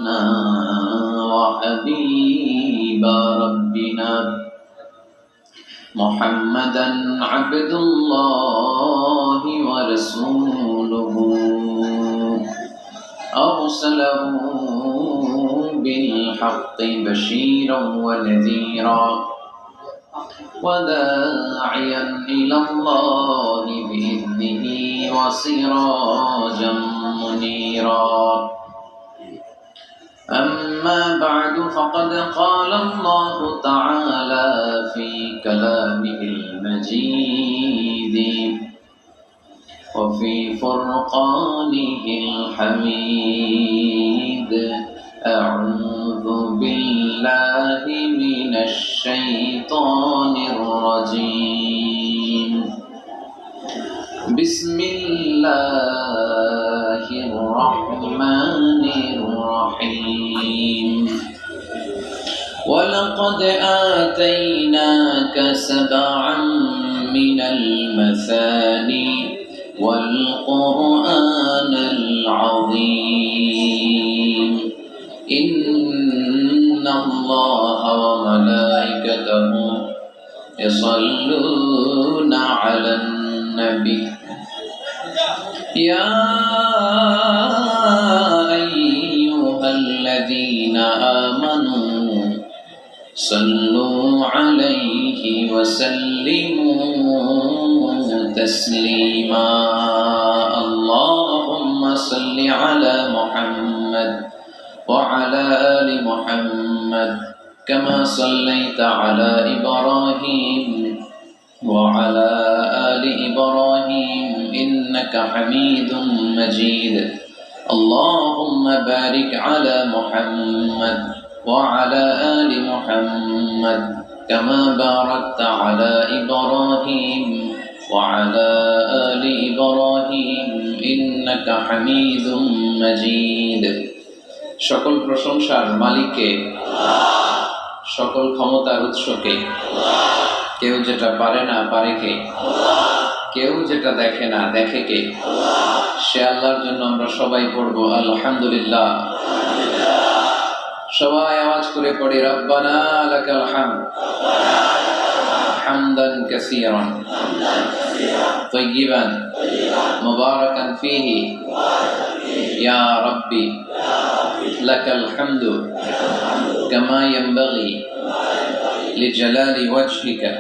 شفيعنا وحبيب ربنا محمدا عبد الله ورسوله أرسله بالحق بشيرا ونذيرا وداعيا إلى الله بإذنه وسراجا منيرا أما بعد فقد قال الله تعالى في كلامه المجيد وفي فرقانه الحميد أعوذ بالله من الشيطان الرجيم بسم الله الرحمن الرحيم ولقد آتيناك سبعا من المثاني والقرآن العظيم إن الله وملائكته يصلون على النبي يا أيها الذين آمنوا صلوا عليه وسلموا تسليما اللهم صل على محمد وعلى آل محمد كما صليت على إبراهيم وعلى آل إبراهيم إنك حميد مجيد اللهم بارك على محمد وعلى آل محمد كما باركت على إبراهيم وعلى آل إبراهيم إنك حميد مجيد সকল প্রশংসার মালিককে সকল ক্ষমতার উৎসকে কেউ যেটা পারে না পারে কে কেউ যেটা দেখে না দেখে কে সে আল্লাহর জন্য আমরা সবাই পড়বো আলহামদুলিল্লাহ সবাই আওয়াজ করে পড়ি রব্বানা লাকাল হামদ হামদান কাসীরান তাইয়িবান মুবারাকান ফীহি ইয়া রাব্বি লাকাল হামদু কামা ইয়ানবাগি লিজালালি ওয়াজহিকা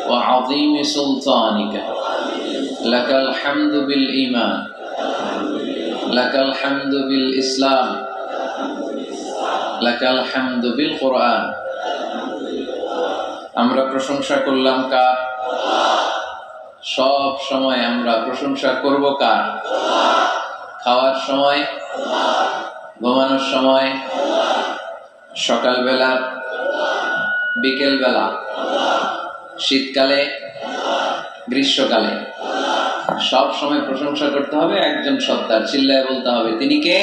ওয়া আযীমি সুলতানিকা লাকাল হামদু বিল ঈমান লাকাল হামদু বিল ইসলাম লাকাল হামদু বিল কুরআন আমরা প্রশংসা করলাম কার সব সময় আমরা প্রশংসা করব কার খাওয়ার সময় ঘুমানোর সময় সকালবেলা বিকেলবেলা শীতকালে গ্রীষ্মকালে সব সময় প্রশংসা করতে হবে একজন সত্তার চিল্লায় বলতে হবে তিনি কে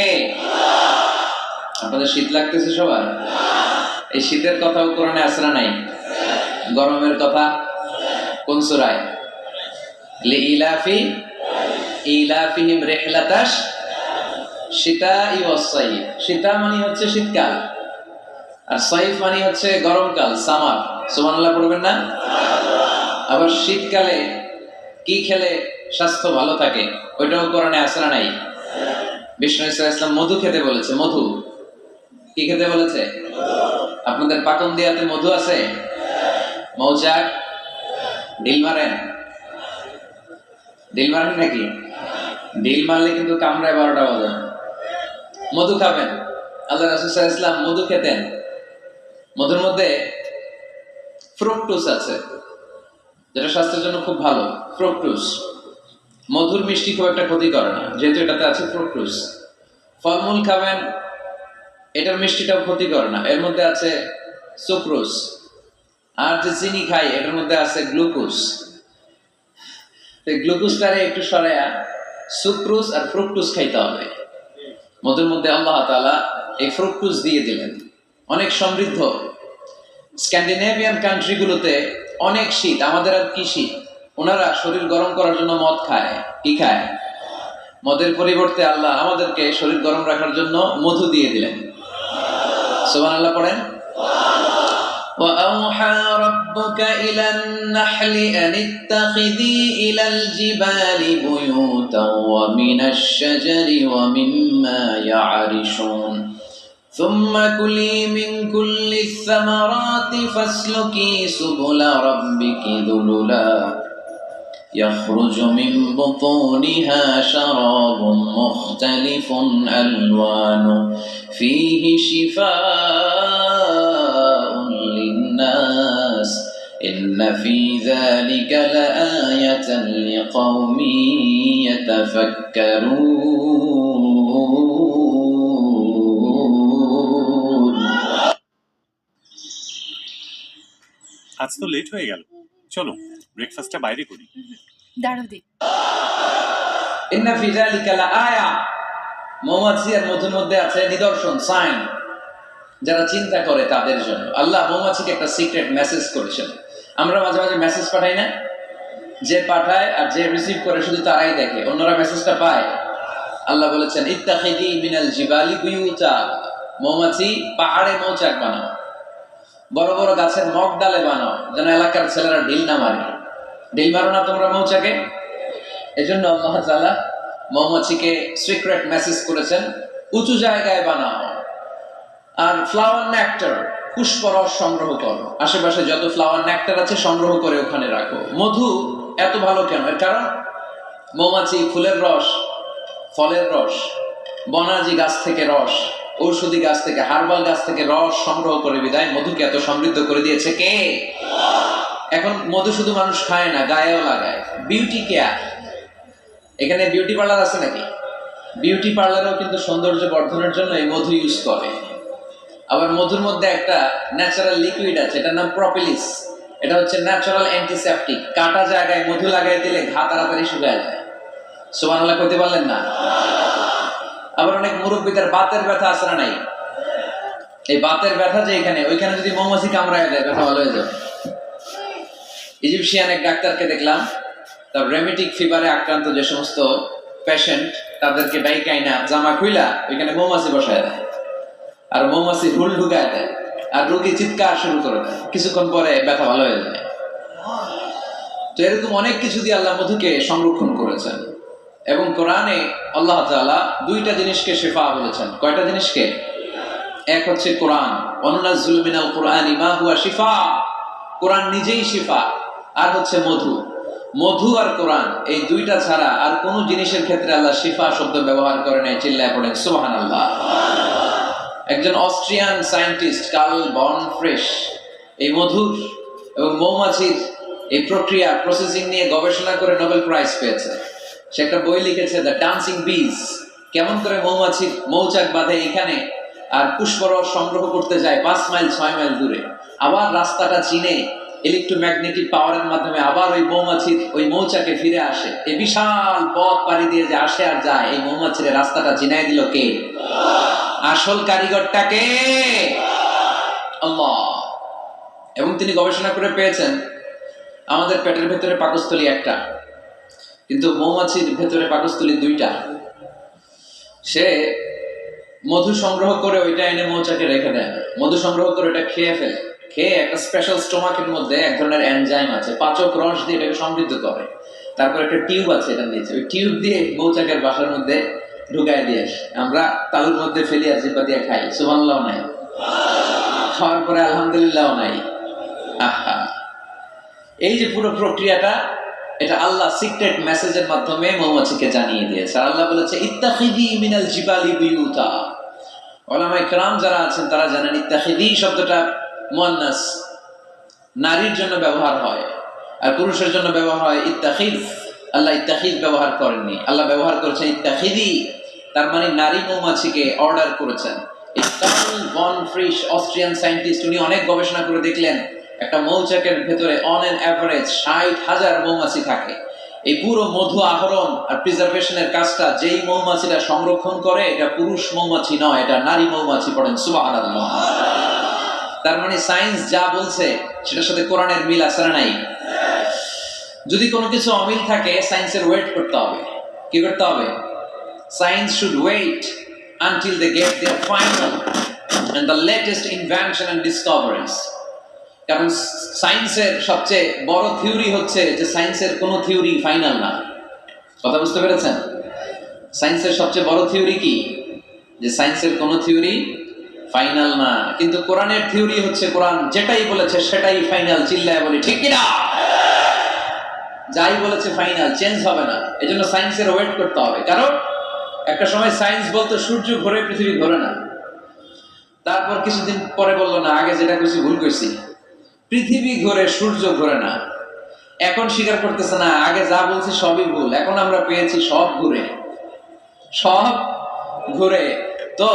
আপনাদের শীত লাগতেছে সবার এই শীতের কথাও কোরআনে আছে না নাই গরমের কথা কোন সূরায় লিইলাফি ইলাফিহিম রিহলাতাশ শীতাই ওয়াস সাইফ শীতা মানে হচ্ছে শীতকাল আর সাইফ মানে হচ্ছে গরমকাল সামার সুবহানাল্লাহ পড়বেন না আবার শীতকালে কি খেলে স্বাস্থ্য ভালো থাকে ওইটাও কোরআনে আছে না নাই বিষ্ণু ইসলাম মধু খেতে বলেছে মধু কি খেতে বলেছে আপনাদের পাকন দিয়াতে মধু আছে মৌচাক ডিল মারেন নাকি ডিল মারলে কিন্তু কামড়ায় 12টা বাজে মধু খাবেন আল্লাহ রাসূল সাল্লাল্লাহু আলাইহি ওয়াসাল্লাম মধু খেতেন মধুর মধ্যে ফ্রুকটোজ আছে যেটা স্বাস্থ্যের জন্য খুব ভালো ফ্রুকটোজ মধুর মিষ্টি খুব একটা ক্ষতি করে না যেহেতু এটাতে আছে ফ্রুকটোজ ফলমূল খাবেন এটার মিষ্টিটাও ক্ষতি করে না এর মধ্যে আছে সুক্রোজ আর যে চিনি খাই এটার মধ্যে আছে গ্লুকোজ এই গ্লুকোজটারে একটু সরায়া সুক্রোজ আর ফ্রুকটোজ খাইতে হবে মধুর মধ্যে আল্লাহ তাআলা এই ফ্রুকটোজ দিয়ে দিলেন অনেক সমৃদ্ধ স্ক্যান্ডিনেভিয়ান কান্ট্রিগুলোতে অনেক শীত আমাদের আর কি শীত ওনারা শরীর গরম করার জন্য মদ খায় কি খায় মদের পরিবর্তে আল্লাহ আমাদেরকে শরীর গরম রাখার জন্য মধু দিয়ে দিলেন। সুবহানাল্লাহ পড়েন। وأوحى ربك إلى النحل أن اتخذي إلى الجبال بيوتا ومن الشجر ومما يعرشون ثم كلي من كل الثمرات فاسلكي سبل ربك ذللا يخرج من بطونها شراب مختلف ألوانه فيه شفاء للناس إن في ذلك لآية لقوم يتفكرون. আজ তো লেট হয়ে গেল, চলো ব্রেকফাস্টটা বাইরে করি। দাঁড়াও দি। ইন্না ফি যালিকা লাআয়া, মৌমাছি আর মধুর মধ্যে আছে নিদর্শন, সাইন, যারা চিন্তা করে তাদের জন্য। আল্লাহ মৌমাছিকে একটা সিক্রেট মেসেজ করেছেন। আমরা মাঝে মাঝে মেসেজ পাঠাই না, যে পাঠায় আর যে রিসিভ করে শুধু তারাই দেখে, অন্যরা মেসেজটা পায়। আল্লাহ বলেছেন ইত্তাখিদি মিনাল জিবালি বুয়ুতা, মৌমাছি পাহাড়ে মৌচাক বানাও, বড় বড় গাছের মগ ডালে বানাও, যেন এলাকার ছেলেরা ঢিল না মারে। ঢিল মারো না তোমরা মৌচাকে। এজন্য আল্লাহ তাআলা মৌমাছিকে সিক্রেট মেসেজ করেছেন, উঁচু জায়গায় বানাও। আর ফ্লাওয়ার নেক্টার, পুষ্পরস সংগ্রহ করো, আশেপাশে যত ফ্লাওয়ার নেক্টার আছে সংগ্রহ করে ওখানে রাখো। মধু এত ভালো কেন? এর কারণ মৌমাছি ফুলের রস, ফলের রস, বনাজি গাছ থেকে রস, ঔষধি গাছ থেকে, হার্বাল গাছ থেকে রস সংগ্রহ করে বিদায় মধুকে এত সমৃদ্ধ করে দিয়েছে কে? এখন মধু শুধু মানুষ খায় না, গায়েও লাগায়। বিউটি কেয়ার, এখানে বিউটি পার্লার আছে নাকি? বিউটি পার্লারেও কিন্তু সৌন্দর্য বর্ধনের জন্য এই মধু ইউজ করে। আবার মধুর মধ্যে একটা ন্যাচারাল লিকুইড আছে, এটার নাম প্রপিলিস। এটা হচ্ছে ন্যাচারাল অ্যান্টিসেপটিক। কাটা জায়গায় মধু লাগাই দিলে ঘা তাড়াতাড়ি শুকায় যায়। সুবহানাল্লাহ কইতে পারলেন না? আবার অনেক মুরব্বীদের বাতের ব্যথা আছে না নাই? এই বাতের ব্যথা যে এখানে, ওইখানে যদি মৌমাছি কামড়ায় দেয় ব্যথা ভালো হয়ে যাবে। ইজিপশিয়ান এক ডাক্তারকে দেখলাম, তার রেমেটিক ফিভারে আক্রান্ত যে সমস্ত পেশেন্ট তাদেরকে ডাইকাইনা জামা খুইলা ওইখানে মৌমাছি বসায় দেয়, আর মৌমাছি হুল ঢুকায় দেয়, আর রোগী চিৎকার শুরু করে দেয়। কিছুক্ষণ পরে ব্যথা ভালো হয়ে যায়। তো এরকম অনেক কিছু দিয়ে আল্লাহ মধুকে সংরক্ষণ করেছেন। এবং কোরআনে আল্লাহ তাআলা দুইটা জিনিসকে শিফা বলেছেন। কয়টা জিনিসকে? এক হচ্ছে কোরআন, ওয়ানুনাজ্জিলু মিনাল কুরআনি মা হুয়া শিফা, কোরআন নিজেই শিফা। আর হচ্ছে মধু। মধু আর কোরআন এই দুইটা ছাড়া আর কোনো জিনিসের ক্ষেত্রে আল্লাহ শিফা শব্দ ব্যবহার করে নাই। চিল্লায় পড়েন সুবহানাল্লাহ। একজন অস্ট্রিয়ান সায়েন্টিস্ট কার্ল বর্নফ্রেশ এই মধুর এবং মৌমাছির এই প্রক্রিয়া প্রসেসিং নিয়ে গবেষণা করে নোবেল প্রাইজ পেয়েছে। সে একটা বই লিখেছে, দ্য ডান্সিং বিজ, কেমন করে মৌমাছির মৌচাক বাঁধে এখানে আর পুষ্পরস সংগ্রহ করতে যায় 5 মাইল 6 মাইল দূরে, আবার রাস্তাটা চিনে ইলেকট্রোম্যাগনেটিক পাওয়ারের মাধ্যমে আবার ওই মৌমাছির ওই মৌচাকে ফিরে আসে। এই বিশাল পথ পাড়ি দিয়ে যে আসে আর যায়, এই মৌমাছির রাস্তাটা চিনাই দিল কে? আসল কারিগরটা কে? আল্লাহ। এবং তিনি গবেষণা করে পেয়েছেন আমাদের পেটের ভেতরে পাকস্থলী একটা, কিন্তু মৌমাছির ভেতরে পাকস্থলী দুইটা। সে মধু সংগ্রহ করে ওইটা এনে মৌচাকে রেখে দেয়, মধু সংগ্রহ করে ওটা খেয়ে ফেলে। খেয়ে একটা স্পেশাল স্টোমাকের মধ্যে এক ধরনের এনজাইম আছে, পাচক রস দিয়ে এটাকে সমৃদ্ধ করে। তারপর একটা টিউব আছে এটা নিচে, ওই টিউব দিয়ে মৌচাকের বাসার মধ্যে ঢুকাই দিয়ে আসে। আমরা তালুর মধ্যে ফেলি আর জিপা দিয়ে খাই। সুবহানাল্লাহ নাই? খাওয়ার পরে আলহামদুলিল্লাহ নাই? আহা, এই যে পুরো প্রক্রিয়াটা, এটা আল্লাহ সিক্রেট মেসেজের মাধ্যমে মৌমাছিকে জানিয়ে দিয়েছে। আর আল্লাহ বলেছে ইত্তাখিদি মিনাল জিবালি বুয়ুতা। উলামায়ে কেরাম যারা আছেন তারা জানেন ইত্তাখিদি শব্দটা মুয়ান্নাস, নারীর জন্য ব্যবহার হয়, আর পুরুষের জন্য ব্যবহার হয় ইত্তাখিদ। আল্লাহ ইত্তাখিদ ব্যবহার করেননি, আল্লাহ ব্যবহার করেছেন ইত্তাখিদি। তার মানে নারী মৌমাছিকে অর্ডার করেছেন। কার্ল বর্নফ্রিশ অস্ট্রিয়ান সায়েন্টিস্ট, উনি অনেক গবেষণা করে দেখলেন একটা মৌচাকের ভেতরে অন এন অ্যাভারেজ 60,000 মৌমাছি থাকে। এই পুরো মধু আহরণ আর প্রিজার্ভেশনের কাজটা যেই মৌমাছিটা সংরক্ষণ করে, এটা পুরুষ মৌমাছি নয়, এটা নারী মৌমাছি। পড়েন সুবহানাল্লাহ। তার মানে সায়েন্স যা বলছে সেটার সাথে কোরআনের মিল আছে না নাই? যদি কোনো কিছু অমিল থাকে সায়েন্সের ওয়েট করতে হবে। কি করতে হবে? Science should wait until they get their final and the latest invention and discoveries. কারণ সায়েন্সের সবচেয়ে বড় থিওরি হচ্ছে যে সায়েন্সের কোনো থিওরি ফাইনাল না। কথা বুঝতে পেরেছেন? সায়েন্সের সবচেয়ে বড় থিওরি কি? যে সায়েন্সের কোনো থিওরি ফাইনাল না। কিন্তু কোরআনের থিওরি হচ্ছে কোরআন যেটাই বলেছে সেটাই ফাইনাল। চিল্লায় বলি ঠিক কিনা? যাই বলেছে ফাইনাল, চেঞ্জ হবে না। এজন্য সায়েন্সের ওয়েট করতে হবে। কারণ একটা সময় সায়েন্স বলতো সূর্য ঘোরে, পৃথিবী ঘোরে না। তারপর কিছুদিন পরে বললো না, আগে যেটা কইছি ভুল কইছি, পৃথিবী ঘোরে, সূর্য ঘোরে না। এখন স্বীকার করতেছে না, আগে যা বলছি সবই ভুল। এখন আমরা পেয়েছি সব ঘুরে, সব ঘুরে। তো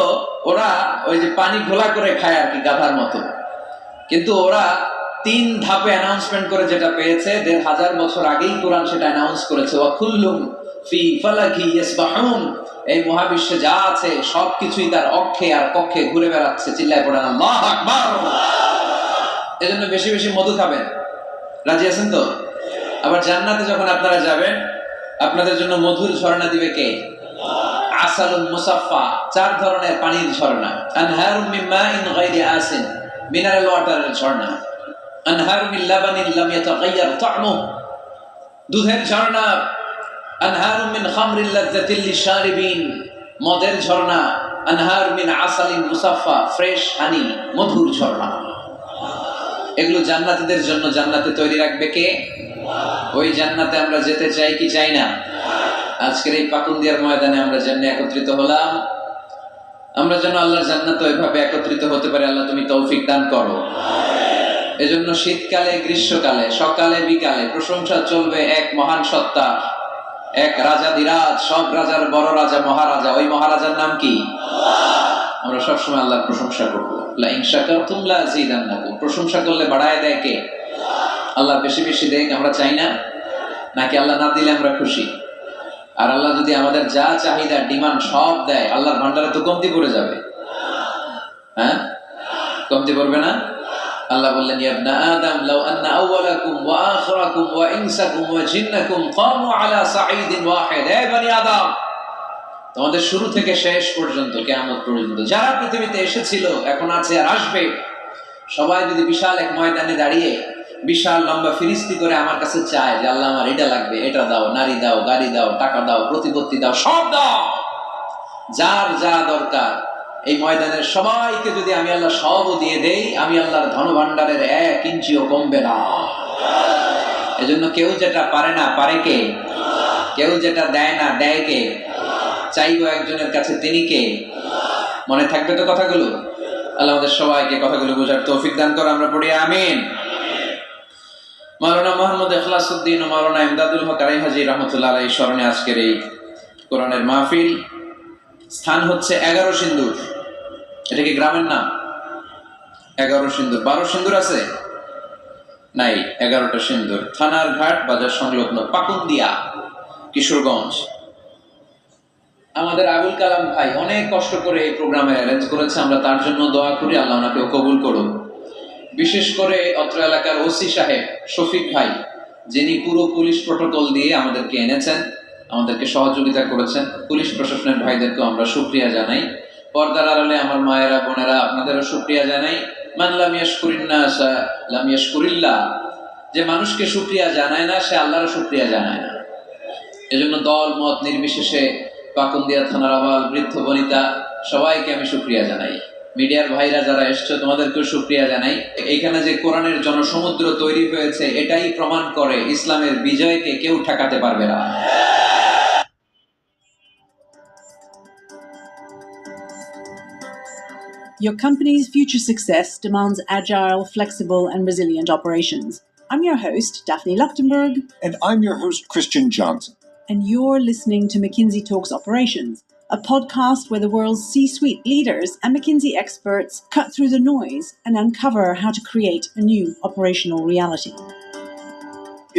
ওরা ওই যে পানি ঘোলা করে খায় আর কি, গাধার মতো। কিন্তু ওরা 3 ধাপে অ্যানাউন্সমেন্ট করে যেটা পেয়েছে, 1500 বছর আগেই কোরআন সেটা অ্যানাউন্স করেছে। ওয়াকুল্লুম ফি ফালাকি ইয়াসবাহুন, এই মহাবিশ্বে যা আছে সবকিছুই তার অক্ষে আর কক্ষে ঘুরে বেড়াচ্ছে। চিল্লায় পড়েন আল্লাহু আকবার। এজন্য বেশি বেশি মধু খাবেন। রাজি আছেন তো? আবার জান্নাতে যখন আপনারা যাবেন, আপনাদের জন্য মধুর ঝর্ণা দিবে কে? আসালুন মুসাফফা, 4 ধরনের পানির ঝর্ণা। আনহারুম মিন মাইন গায়রি আসিন, মিনারেল ওয়াটারের ঝর্ণা। আনহারুম মিন লাবানিন লাম ইয়াতাগায়্যার তা'মুহু, দুধের ঝর্ণা। আনহারুম মিন খামরিন লাযযাতিল লিশারিবিন, মদের ঝর্ণা। আনহারুম মিন আসালিন মুসাফফা, ফ্রেশ হানি, মধুর ঝর্ণা। এগুলো জান্নাতীদের জন্য জান্নাতে তৈরি রাখবে কে? ওই জান্নাতে আমরা যেতে চাই কি চাই না? আজকের এই পাকুন্দিয়ার ময়দানে আমরা যেন একত্রিত হলাম, আমরা যেন আল্লাহর জান্নাতে ওইভাবে একত্রিত হতে পারি। আল্লাহ তুমি তৌফিক দান করো। এজন্য শীতকালে, গ্রীষ্মকালে, সকালে বিকালে প্রশংসা চলবে এক মহান সত্তা, এক রাজাধিরাজ, সব রাজার বড় রাজা, মহারাজা। ওই মহারাজার নাম কি? আমরা সবসময় আল্লাহর প্রশংসা করবো। লা ইন শাকারতুম লা আযীদান্নাকুম, প্রশংসা করলে বাড়ায় দেয় কে? আল্লাহ বেশি বেশি দেয়। আমরা চাই না? নাকি আল্লাহ না দিলে আমরা খুশি? আর আল্লাহ যদি আমাদের যা চাহিদা, ডিমান্ড সব দেয়, আল্লাহর ভান্ডারে তো কমতি পড়ে যাবে। হ্যাঁ, কমতি পড়বে না? আল্লাহ বললেন, ইয়া ইবনা আদম লাউ আন্না আউওয়ালাকুম ওয়া আখিরাকুম ওয়া ইনসাকুম ওয়া জিন্নাকুম কামু আলা সাঈদিন ওয়াহিদ, হে বনি আদম, তোমাদের শুরু থেকে শেষ পর্যন্ত, কিয়ামত পর্যন্ত যারা পৃথিবীতে এসেছিল, এখন আছে আর আসবে, সবাই যদি বিশাল এক ময়দানে দাঁড়িয়ে বিশাল লম্বা ফিরিস্তি করে আমার কাছে চায় যে আল্লাহ আমার এটা লাগবে, এটা দাও, নারী দাও, গাড়ি দাও, টাকা দাও, প্রতিপত্তি দাও, সব দাও, যার যা দরকার, এই ময়দানের সবাইকে যদি আমি আল্লাহ সবও দিয়ে দেই, আমি আল্লাহর ধনভাণ্ডারের 1 ইঞ্চিও কমবে না। এজন্য কেউ যেটা পারে না, পারে কে? কেউ যেটা দেয় না, দেয় কে? চাইবো একজনের কাছে, তিনি কে? মনে থাকবে তো কথাগুলো? আল্লাহ আমাদের সবাইকে কথাগুলো বোঝার তৌফিক দান করে। আমরা পড়ি আমিন। মাওলানা মুহাম্মদ ইখলাসউদ্দিন ও মাওলানা ইমদাদুল হক আলাই হাজী রহমতুল্লাহ আলাইহির স্মরণে আজকের এই কোরআনের মাহফিল। স্থান হচ্ছে 11 সিন্দুর। এটা কি গ্রামের নাম? 11 সিন্দুর। 12 সিন্দুর আছে? নাই, 11টা সিন্দুর। থানার ঘাট বাজার সংলগ্ন, পাকুন্দিয়া, কিশোরগঞ্জ। আমাদের আবুল কালাম ভাই অনেক কষ্ট করে এই প্রোগ্রামে অ্যারেঞ্জ করেছে। আমরা তার জন্য দোয়া করি, আল্লাহ ওনাকেও কবুল করুন। বিশেষ করে অত্র এলাকার ওসি সাহেব শফিক ভাই, যিনি পুরো পুলিশ প্রটোকল দিয়ে আমাদেরকে এনেছেন, আমাদেরকে সহযোগিতা করেছেন। পুলিশ প্রশাসনের ভাইদেরকেও আমরা শুকরিয়া জানাই। পর্দার আড়ালে আমার মায়েরা, বোনেরা, আপনাদেরও শুকরিয়া জানাই। মান লাম ইয়াশকুরিন নাস লাম ইয়াশকুরিল্লাহ, যে মানুষকে শুকরিয়া জানায় না, সে আল্লাহরও শুকরিয়া জানায় না। এজন্য দল মত নির্বিশেষে পাকুন্দিয়া থানার আবাল, বৃদ্ধ বনিতা, সবাইকে আমি শুকরিয়া জানাই। মিডিয়ার ভাইরা যারা এসছো, তোমাদেরকেও শুকরিয়া জানাই। এখানে যে কোরআনের জনসমুদ্র তৈরি হয়েছে, এটাই প্রমাণ করে ইসলামের বিজয়কে কেউ ঠেকাতে পারবে না। Your company's future success demands agile, flexible, and resilient operations. I'm your host, Daphne Luchtenberg. And I'm your host, Christian Johnson. And you're listening to McKinsey Talks Operations, a podcast where the world's C-suite leaders and McKinsey experts cut through the noise and uncover how to create a new operational reality.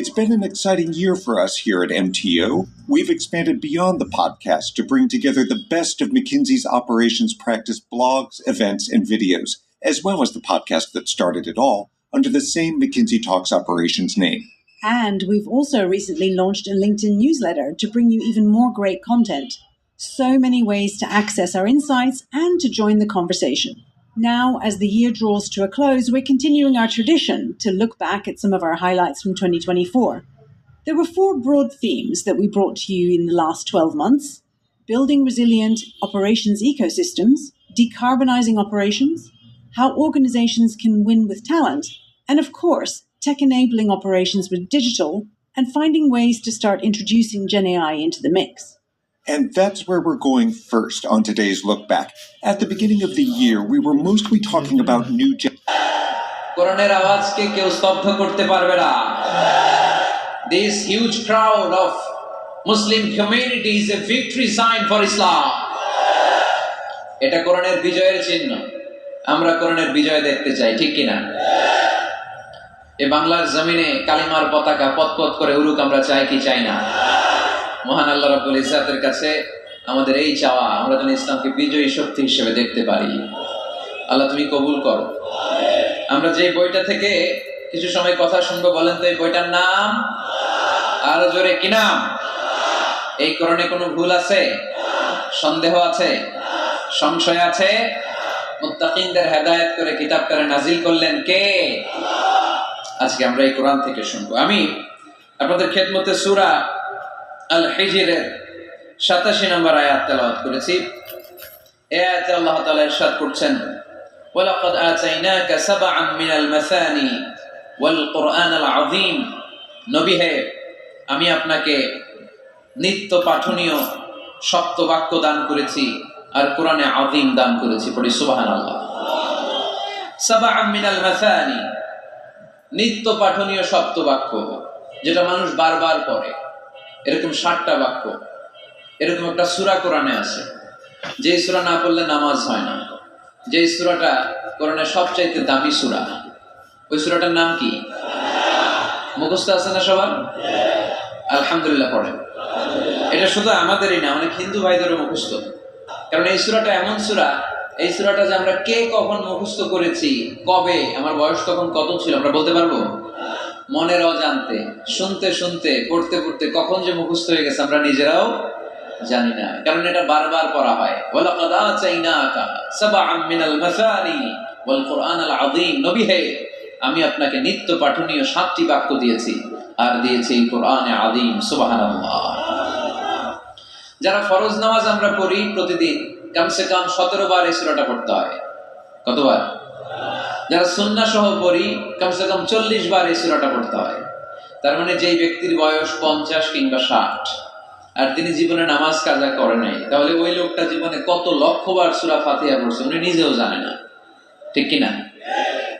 It's been an exciting year for us here at MTO. We've expanded beyond the podcast to bring together the best of McKinsey's operations practice blogs, events, and videos, as well as the podcast that started it all, under the same McKinsey Talks Operations name. And we've also recently launched a LinkedIn newsletter to bring you even more great content. So many ways to access our insights and to join the conversation. Now, as the year draws to a close, we're continuing our tradition to look back at some of our highlights from 2024. There were 4 broad themes that we brought to you in the last 12 months: building resilient operations ecosystems, decarbonizing operations, how organizations can win with talent, and of course, tech-enabling operations with digital, and finding ways to start introducing GenAI into the mix. And that's where we're going first on today's Look Back. At the beginning of the year, we were mostly talking about new কোরআনের আওয়াজকে কেউ স্তব্ধ করতে পারবে না। This huge crowd of Muslim community is a victory sign for Islam. এটা কোরআনের বিজয়ের চিহ্ন। আমরা কোরআনের বিজয় দেখতে চাই, ঠিক কিনা? এই বাংলার জমিনে কালিমার পতাকা পতপত করে উড়ুক, আমরা চাই কি চাই না? মহান আল্লাহ রাব্বুল ইজ্জাতের কাছে আমাদের এই চাওয়া, আমরা যেন ইসলামকে বিজয়ী শক্তি হিসেবে দেখতে পারি। আল্লাহ তুমি কবুল করো। আমরা যে বইটা থেকে কিছু সময় কথা শুনবো, বলেন তো এই বইটার নাম? আরো জোরে, কি নাম? এই কোরআনে কোনো ভুল আছে? সন্দেহ আছে? সংশয় আছে? মুত্তাকিনদের হেদায়েত করে কিতাবটারে নাজিল করলেন কে? আজকে আমরা এই কোরআন থেকে শুনবো। আমি আপনাদের খেদমতে সূরা আল হিজরের 87 নম্বর আয়াত তেলাওয়াত করেছি। এই আয়াতে আল্লাহ তাআলা ইরশাদ করছেন, ওয়ালাকাদ আতাইনাকা সাবআন মিনাল মাসানি ওয়াল কুরআনাল আযীম। নবী হে, আমি আপনাকে নিত্য পাঠনীয় সপ্ত বাক্য দান করেছি আর কোরআনে আযীম দান করেছি। পড়ি সুবহানাল্লাহ। সাবআন মিনাল মাসানি, নিত্য পাঠনীয় সপ্ত বাক্য, যেটা মানুষ বারবার পড়ে, এরকম 60টা বাক্য। এরকম একটা সূরা কোরআনে আছে, যে সূরা না পড়লে নামাজ হয় না, যে সূরাটা কোরআনের সবচাইতে দামি সূরা। ওই সূরাটার নাম কি? মুখস্থ আছে না সবার? আলহামদুলিল্লাহ পড়েন। এটা শুধু আমাদেরই না, অনেক হিন্দু ভাইদেরও মুখস্থ। কারণ এই সূরাটা এমন সূরা, এই সূরাটা যে আমরা কে কখন মুখস্থ করেছি, কবে, আমার বয়স তখন কত ছিল আমরা বলতে পারবো? মনের অজান্তে, শুনতে শুনতে, পড়তে পড়তে কখন যে মুখস্থ হয়ে গেছে আমরা নিজেরাও জানি না। কারণ এটা বারবার পড়া হয়। ওয়ালাকাদ আতাইনাকা সাবআন মিনাল মাসানি ওয়াল কুরআনাল আযীম। নবী হে, আমি আপনাকে নিত্য পাঠনীয় 7টি বাক্য দিয়েছি আর দিয়েছি কোরআনে আযীম। সুবহানাল্লাহ। যারা ফরজ নামাজ আমরা পড়ি প্রতিদিন, কমসে কম 17 বার এই সূরাটা পড়তে হয়। কতবার? যারা সুন্নাহ সহ পড়ি, কমসে কম 40 বার এই সূরাটা পড়তে হয়। তার মানে যেই ব্যক্তির বয়স 50 কিংবা 60 আর তিনি জীবনে নামাজ কাজা করে নাই, তাহলে ওই লোকটা জীবনে কত লক্ষবার সূরা ফাতিহা পড়ছে উনি নিজেও জানে না, ঠিক কিনা?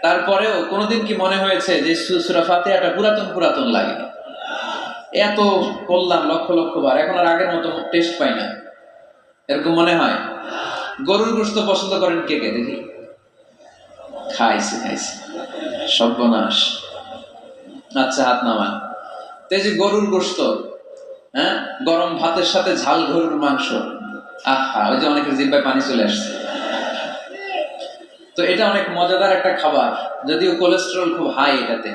তারপরেও কোনোদিন কি মনে হয়েছে যে সূরা ফাতিহাটা পুরাতন লাগে? এত পড়লাম লক্ষ লক্ষ বার, এখন আর আগের মতো টেস্ট পাই না, এরকম মনে হয়? গরুর গোশত পছন্দ করেন কে কে দেখি? খাইছে সর্বনাশ। আচ্ছা, হাত নামান। তো এই যে গরুর গোশত, হ্যাঁ, গরম ভাতের সাথে ঝাল গরুর মাংস, আহা, ওই যে অনেকের জিহ্বায় পানি চলে আসছে। তো এটা অনেক মজাদার একটা খাবার, যদিও কোলেস্টেরল খুব হাই এটাতে।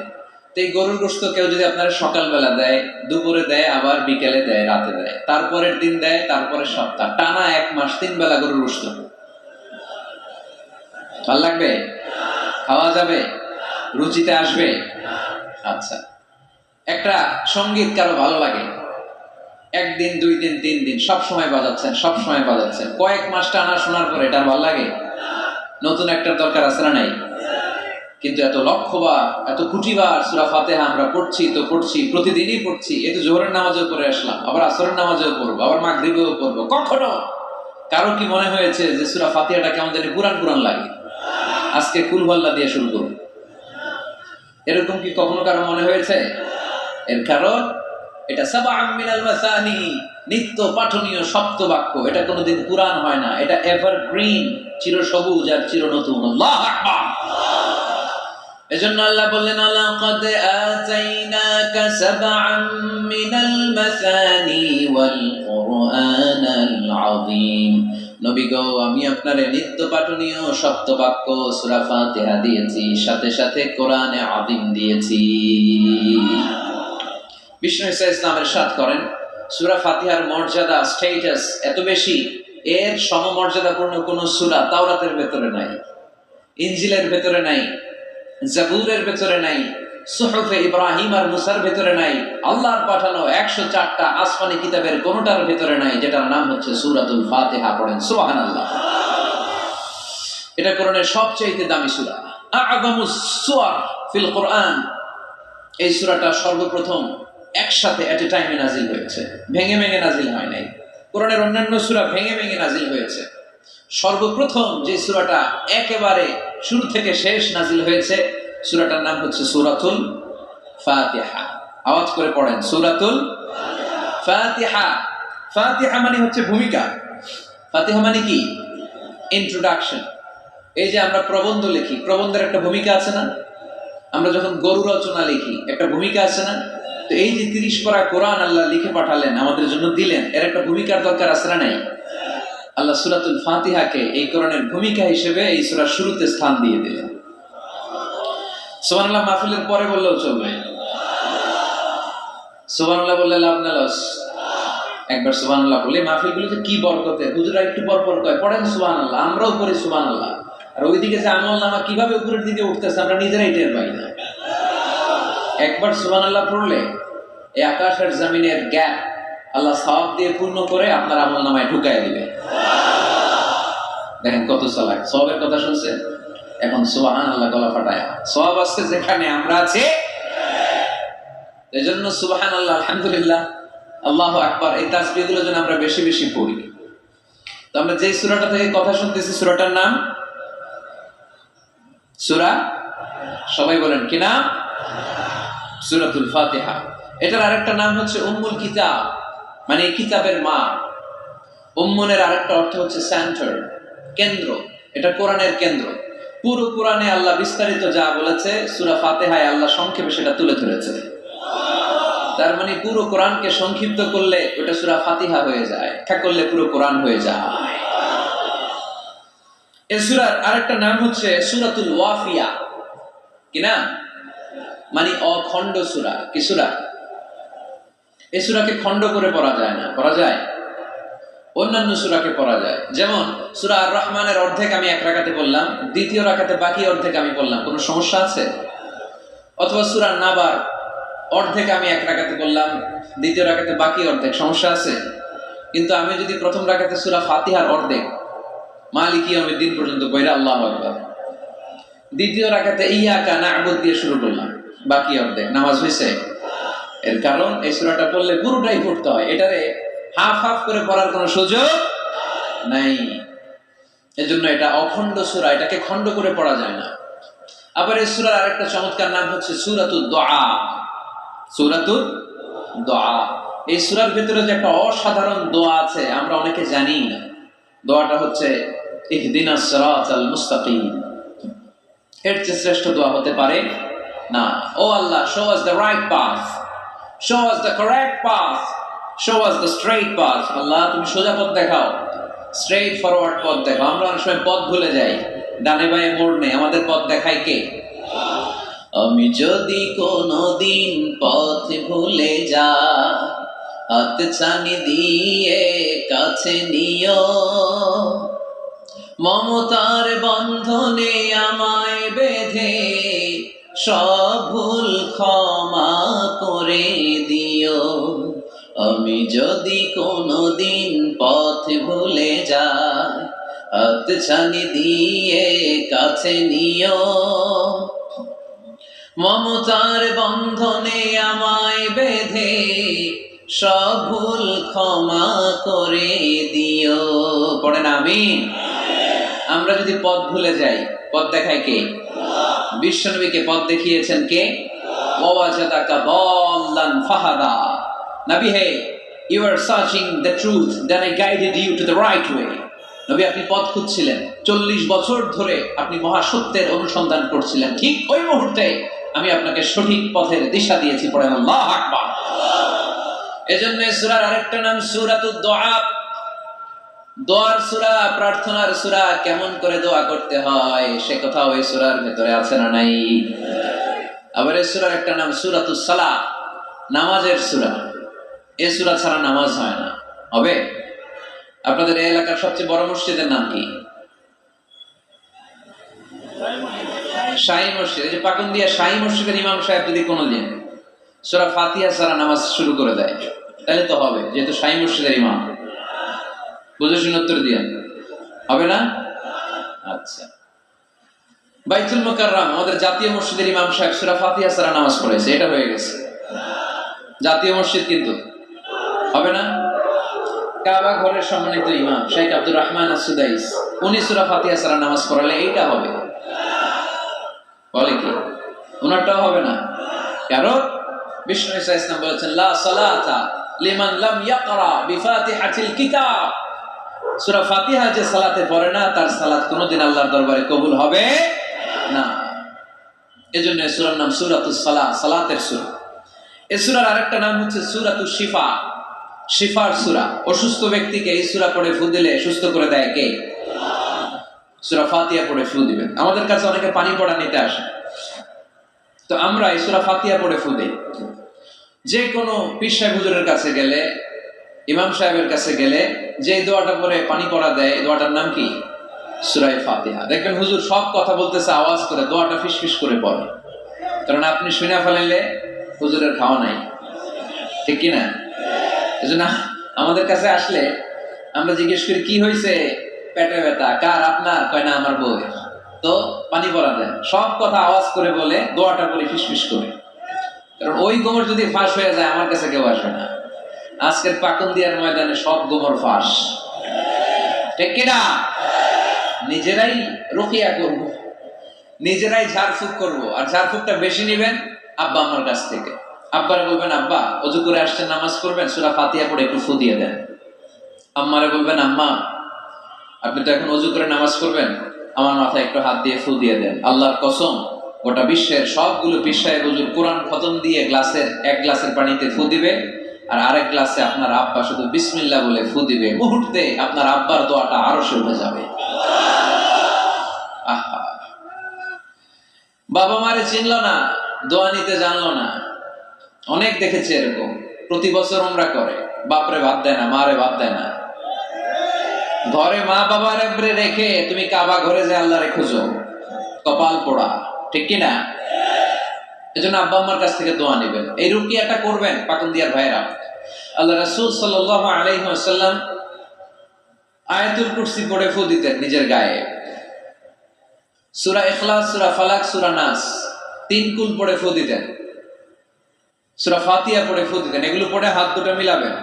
তো এই গরুর গোশত কেউ যদি আপনারা সকালবেলা দেয়, দুপুরে দেয়, আবার বিকেলে দেয়, রাতে দেয়, তারপরের দিন দেয়, তারপরে সপ্তাহ, টানা 1 মাস 3 বেলা গরুর গোশত, ভাল লাগবে? খাওয়া যাবে? রুচিতে আসবে? আচ্ছা, একটা সঙ্গীত কারো ভালো লাগে, 1 দিন 2 দিন 3 দিন সব সময় বাজাচ্ছেন, কয়েক মাস টানা শোনার পরে এটা ভালো লাগে? নতুন একটা দরকার আছে না নাই? কিন্তু এত লক্ষবার, এত কোটিবার সূরা ফাতিহা আমরা পড়ছি, প্রতিদিনই পড়ছি। এই তো জোহরের নামাজেও পড়ে আসলাম, আবার আসরের নামাজেও পড়বো, আবার মাগরিবেও পড়বো। কখনো কারো কি মনে হয়েছে যে সূরা ফাতিহাটা কেমন জানি পুরান লাগে, আজকে কুল হুয়াল্লাহ দিয়ে শুরু করব? এরকম কি কখনো কারো মনে হয়েছে? এর কারণ এটা সাবআন মিনাল মাসানি, নিত্য পাঠনীয় সপ্ত বাক্য। এটা কোনোদিন পুরান হয় না, এটা এভারগ্রিন, চিরসবুজ আর চিরনতুন। আল্লাহু আকবার। এজন্য আল্লাহ বললেন, লাকাদ আতাইনাকা সাবআন মিনাল মাসানি ওয়াল কুরআনাল আযীম। নবী গো, আমি আপনারে নিত্য পাঠনীয় সপ্ত বাক্য সূরা ফাতিহা দিয়েছি, সাথে সাথে কোরআনে আযীম দিয়েছি। বিষ্ণু ইসা ইসলাম ইরশাদ করেন, সূরা ফাতিহার মর্যাদা স্ট্যাটাস এত বেশি, এর সমমর্যাদাপূর্ণ কোন সূরা তাওরাতের ভেতরে নাই, ইনজিলের ভেতরে নাই, জাবুরের ভেতরে নাই, সুহুফে ইব্রাহিম আর মুসার ভেতরে নাই, আল্লাহর পাঠানো 104টা আসমানি কিতাবের কোনটার ভেতরে নাই, যেটার নাম হচ্ছে সূরাতুল ফাতিহা। পড়েন সুবহানাল্লাহ। এটা কোরআনের সবচেয়ে দামি সূরা, আ'যামুস সুওয়ার ফিল কোরআন। এই সূরাটা সর্বপ্রথম একসাথে এট এ টাইমে নাজিল হয়েছে, ভেঙে ভেঙে নাজিল হয় নাই। কোরআনের অন্যান্য সূরা ভেঙে ভেঙে নাজিল হয়েছে, সর্বপ্রথম যে সূরাটা একেবারে শুরু থেকে শেষ নাজিল হয়েছে, সূরাটার নাম হচ্ছে সূরাতুল ফাতিহা। আওয়াজ করে পড়েন, সূরাতুল ফাতিহা। ফাতিহা মানে হচ্ছে ভূমিকা। ফাতিহা মানে কি? ইন্ট্রোডাকশন। এই যে আমরা প্রবন্ধ লিখি, প্রবন্ধের একটা ভূমিকা আছে না? আমরা যখন গরু রচনা লিখি, একটা ভূমিকা আছে না? তো এই যে 30 পারা কোরআন আল্লাহ লিখে পাঠালেন, আমাদের জন্য দিলেন, এর একটা ভূমিকার দরকার আছে না নাই? আল্লাহ সূরাতুল ফাতিহাকে এই কোরআনের ভূমিকা হিসেবে এই সূরার শুরুতে স্থান দিয়ে দিলেন। সুবহানাল্লাহ মাহফিলের পরে বললেও চলবে, সুবহানাল্লাহ বললে লাভ না লস। একবার সুবহানাল্লাহ বলে মাহফিলগুলোতে কি বরকতে, হুজুরা একটু পর পর কয় পড়েন সুবহানাল্লাহ, আমরাও পড়ি সুবহানাল্লাহ। আর ওইদিকে যে আমলনামা কিভাবে উপরের দিকে উঠতেছে আমরা নিজেরাই টের পাই না। একবার সুবহানাল্লাহ পড়লে এই আকাশের জমিনের গ্যাপ আল্লাহ সওয়াব দিয়ে পূর্ণ করে আপনার আমলনামায় ঢুকায় দিবে। দেখেন কত চালাক, সওয়াবের কথা শুনছেন, এখন সুবহানাল্লাহ গলা ফাটায়। সওয়াব আছে যেখানে আমরা আছি, এজন্য সুবহানাল্লাহ, আলহামদুলিল্লাহ, আল্লাহু আকবার, এই তাসবিহগুলো যেন আমরা বেশি বেশি পড়ি। তো আমরা যে সূরাটা থেকে কথা শুনতেছি, সূরাটার নাম সূরা, সবাই বলেন কি নাম? সূরাতুল ফাতিহা। এটার আরেকটা নাম হচ্ছে উম্মুল কিতাব, মানে কিতাবের মা। উম্মুনের আরেকটা অর্থ হচ্ছে সেন্টার, কেন্দ্র। এটা কোরআনের কেন্দ্র। পুরো কোরআনে আল্লাহ বিস্তারিত যা বলেছে, সূরা ফাতিহায় আল্লাহ সংক্ষেপে সেটা তুলে ধরেছে। তার মানে পুরো কোরআনকে সংক্ষিপ্ত করলে ওটা সূরা ফাতিহা হয়ে যায়, ব্যাখ্যা করলে পুরো কোরআন হয়ে যায়। এই সূরার আরেকটা নাম হচ্ছে সূরাতুল ওয়াফিয়া। কি নাম? মানে অখণ্ড সূরা। কি সূরা? এই সূরাকে খণ্ড করে পড়া যায় না। পড়া যায়? অন্যান্য সূরাকে পড়া যায়। যেমন সূরা আর রহমানের অর্ধেক আমি এক রাকাতে পড়লাম, দ্বিতীয় রাকাতে বাকি অর্ধেক আমি পড়লাম, কোনো সমস্যা আছে? অথবা সূরা নাবার অর্ধেক আমি এক রাকাতে পড়লাম, দ্বিতীয় রাকাতে বাকি অর্ধেক, সমস্যা আছে? কিন্তু আমি যদি প্রথম রাকাতে সূরা ফাতিহার অর্ধেক মালিকি ইয়াউমিদ্দিন পর্যন্ত পড়া, আল্লাহু আকবার, দ্বিতীয় রাকাতে ইয়াকা না'বুদ দিয়ে শুরু করলাম, বাকি অর্ধেক, নামাজ হয়েছে? এর কারণ এই সূরাটা পড়লে পুরোটাই পড়তে হয়, এটারে হাফ হাফ করে পড়ার কোনো সুযোগ নাই। এজন্য এটা অখণ্ড সূরা, এটাকে খণ্ড করে পড়া যায় না। আবার এই সূরার আরেকটা চমৎকার নাম হচ্ছে সূরাতুদ দুআ। সূরাতুদ দুআ। এই সূরার ভিতরে যে একটা অসাধারণ দোয়া আছে, আমরা অনেকে জানি না। দোয়াটা হচ্ছে ইহদিনাস সিরাতাল মুস্তাকিম। এর চেয়ে শ্রেষ্ঠ দোয়া হতে পারে না। ও আল্লাহ, show us the right path, show us the correct path, show us the straight path. আল্লাহ, তুমি সোজা পথ দেখাও, স্ট্রেইট ফরওয়ার্ড পথ দেখাও। আমরা অনেক সময় পথ ভুলে যাই, ডানে বাঁয়ে মোড় নেই, আমাদের পথ দেখায় কে? আমি যদি কোনদিন পথ ভুলে যা, হাত ছানি দিয়ে কাছে নিও, মমতার বন্ধনে আমায় বেঁধে সব ভুল ক্ষমা করে দিও। আমি যদি কোনদিন পথ ভুলে যাই, হাত ছানি দিয়ে কাছে নিও, মমতার বন্ধনে আমায় বেঁধে সব ভুল ক্ষমা করে দিও। পড়েন আমিন। আমরা যদি পথ ভুলে যাই, পথ দেখায় কে? বিশ্বনবীকে পথ দেখিয়েছেন কে? ওয়াজাদাকা দাল্লান ফাহাদা। নবী হে, you are searching the truth, then I guided you to the right way. নবী, আপনি পথ খুঁজছিলেন, 40 বছর ধরে আপনি মহাসত্যের অনুসন্ধান করছিলেন, ঠিক ওই মুহূর্তে আমি আপনাকে সঠিক পথের দিশা দিয়েছি। পড়েন আল্লাহু আকবার। এজন্য সূরার আরেকটা নাম সূরাতুদ দুআ। দোয়ার সূরা, প্রার্থনার সূরা। কেমন করে দোয়া করতে হয় সে কথাও এই সূরার ভেতরে আছে না নাই? আবার এই সূরার একটা নাম সূরাতুস সালাত, নামাজের সূরা। এই সূরা ছাড়া নামাজ হয় না। হবে? আপনাদের এই এলাকার সবচেয়ে বড় মসজিদের নাম কি? শাহী মসজিদ। এই যে পাকুন্দিয়া শাহী মসজিদের ইমাম সাহেব যদি কোনোদিন সূরা ফাতিহা ছাড়া নামাজ শুরু করে দেয় তাহলে তো হবে, যেহেতু শাহী মসজিদের ইমাম। বুঝে শুনে উত্তর দিয়ে হবে না? আচ্ছা, বাইতুল মুকাররম আমাদের জাতীয় মসজিদের ইমাম সাহেব সূরা ফাতিহা ছাড়া নামাজ পড়েছে, এটা হয়ে গেছে জাতীয় মসজিদ, কিন্তু হবে না? কাবা ঘরের সম্মানিত ইমাম শেখ আব্দুর রহমান আস-সুদাইস, উনি সূরা ফাতিহা ছাড়া নামাজ পড়ালে এইটা হবে, বলে কি ওনারটাও হবে না? কারণ বিষ্ণু ঈসা ইসলাম বলেছেন লা সালাতা লিমান লাম ইয়াকরা বিফাতিহাতিল কিতাব, সূরা ফাতিহা যে সালাতে পড়ে না তার সালাত কোনোদিন আল্লাহর দরবারে কবুল হবে না। এজন্য এই সূরার নাম সূরাতুস সালাহ, সালাতের সূরা। এই সূরার আরেকটা নাম হচ্ছে সূরাতুশ শিফা, শিফার সূরা। অসুস্থ ব্যক্তিকে এই সূরা পড়ে ফু দিলে সুস্থ করে দেয় কে? সূরা ফাতিহা পড়ে ফু দিবেন। আমাদের কাছে অনেকে পানি পড়া নিতে আসে, তো আমরা এই সূরা ফাতিহা পড়ে ফু দেই। যে কোনো পীর সাহেব হুজুরের কাছে গেলে, ইমাম সাহেবের কাছে গেলে যে দোয়াটা পড়ে পানি পড়া দেয়, এই দোয়াটার নাম কি? সূরা ফাতিহা। দেখবেন হুজুর সব কথা বলতেছে আওয়াজ করে, দোয়াটা ফিসফিস করে পড়ে, কারণ আপনি শুনে ফেলাইলে হুজুরের খাওয়া নাই, ঠিক কিনা? এজন্য আমাদের কাছে আসলে আমরা জিজ্ঞেস করি কি হয়েছে, পেটে ব্যথা কার? আপনার? কয় না আমার বউয়ের। তো পানি পড়া দেন, সব কথা আওয়াজ করে বলে, দোয়াটা করে ফিসফিস করে, কারণ ওই গোমর যদি ফাঁস হয়ে যায় আমার কাছে কেউ আসবে না। আজকের পাকুন্দিয়ার ময়দানে সব গোমর ফাঁস, ঠিক কিনা? নিজেরাই রুকিয়া করব, নিজেরাই ঝাড়ফুঁক করব, আর ঝাড়ফুঁকটা বেশি নেবেন আব্বা আমার কাছ থেকে। আব্বারে বলবেন আব্বা ওযু করে আসছেন নামাজ পড়বেন, সূরা ফাতিহা পড়ে একটু ফু দিয়ে দেন। আম্মারে বলবেন আম্মা আপনি তো এখন ওযু করে নামাজ পড়বেন, আমার মাথায় একটু হাত দিয়ে ফু দিয়ে দেন। আল্লাহর কসম গোটা বিশ্বের সবগুলো পীর সাহেব হুজুর কোরআন খতম দিয়ে গ্লাসের এক গ্লাসের পানিতে ফু দিবে, আর আরেক গ্লাসে আপনার আব্বা শুধু বিসমিল্লাহ বলে ফু দিবে, মুহূর্তে আপনার আব্বার দোয়াটা আরশে উঠে যাবে। আহা, বাবা মারে চিনলো না, দোয়া নিতে জানলো না। অনেক দেখেছে এরকম, প্রতি বছর উমরা করে, বাপরে ভাত দেয় না, মারে ভাত দেয় না। ঘরে মা বাবার রেখে তুমি কাবা ঘরে যে আল্লাহরে খুঁজো, কপাল পোড়া, ঠিক কিনা? এজন্য আব্বা আম্মার কাছ থেকে দোয়া নেবেন, এই রুকিয়াটা করবেন। পাকুন্দিয়ার ভাইরা, আল্লাহ রাসূল সাল্লাল্লাহু আলাইহি ওয়াসাল্লাম আয়াতুল কুরসি পড়ে ফু দিতেন নিজের গায়ে। সূরা ইখলাস, সূরা ফালাক, সূরা নাস 3 কুল পড়ে ফু দিতেন। সূরা ফাতিহা পড়ে ফু দিতেন। এগুলো পড়ে হাত দুটো মিলাবেন,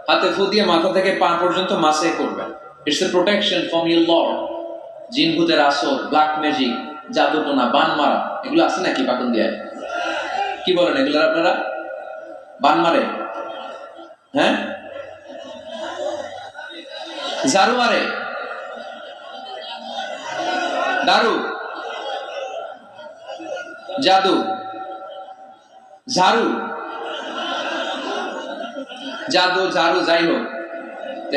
হাতে ফু দিয়ে মাথা থেকে পা পর্যন্ত মাসে করবেন। It's a protection from your Lord. জিন ভূতের আসর, ব্ল্যাক ম্যাজিক, জাদুটোনা, বান মারা, এগুলো আছে নাকি পাকুন্দিয়ায়? কি বলেন এগুলোর আপনারা? বান মারে? হ্যাঁ, ঝাড়ু মারে, দারু, জাদু, ঝাড়ু, জাদু, ঝাড়ু, যাই হোক,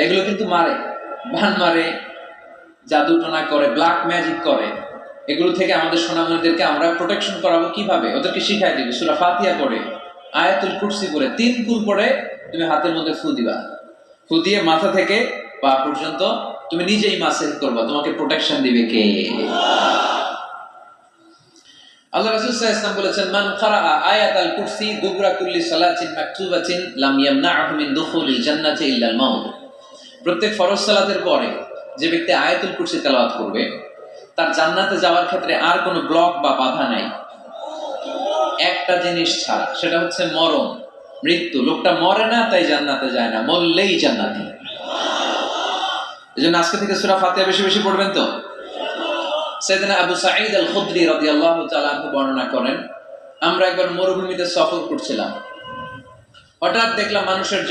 এগুলো কিন্তু মারে, বান মারে, জাদু টোনা করে, ব্ল্যাক ম্যাজিক করে। এগুলো থেকে আমাদের সোনামণিদেরকে আমরা প্রোটেকশন করাবো কিভাবে? ওদেরকে শিখাই দিবে সূরা ফাতিহা পড়ে, আয়াতুল কুরসি পড়ে, 3 কুল পড়ে তুমি হাতের মধ্যে ফু দিবা। ফু দিয়ে মাথা থেকে পা পর্যন্ত তুমি নিজেই মাসেজ করবা। তোমাকে প্রোটেকশন দিবে কে? আল্লাহ রাসূল সাল্লাল্লাহু আলাইহি ওয়াসাল্লাম বলেছেন, মান ক্বারাআ আয়াতাল কুরসি দুবরা কুল্লি সালাতিন মাকতুবাতিন লাম ইয়ামনাহু মিন দুখুলিল জান্নাতি ইল্লাল মাউত। প্রত্যেক ফরজ সালাতের পরে যে ব্যক্তি আয়াতুল কুরসি তেলাওয়াত করবে তার জান্নাতে যাওয়ার ক্ষেত্রে আর কোনো ব্লক বা বাধা নাই, একটা জিনিস ছাড়া, সেটা হচ্ছে মরণ, মৃত্যু। লোকটা মরে না তাই জান্নাতে যায় না, মরলেই জান্নাতি। এজন্য আজকে থেকে সূরা ফাতিহা বেশি বেশি পড়বেন। তো সাইয়েদনা আবু সাঈদ আল খুদরি রাদিয়াল্লাহু তাআলা আনহু বর্ণনা করেন, আমরা একবার মরুভূমিতে সফর করছিলাম, হঠাৎ দেখলাম মানুষের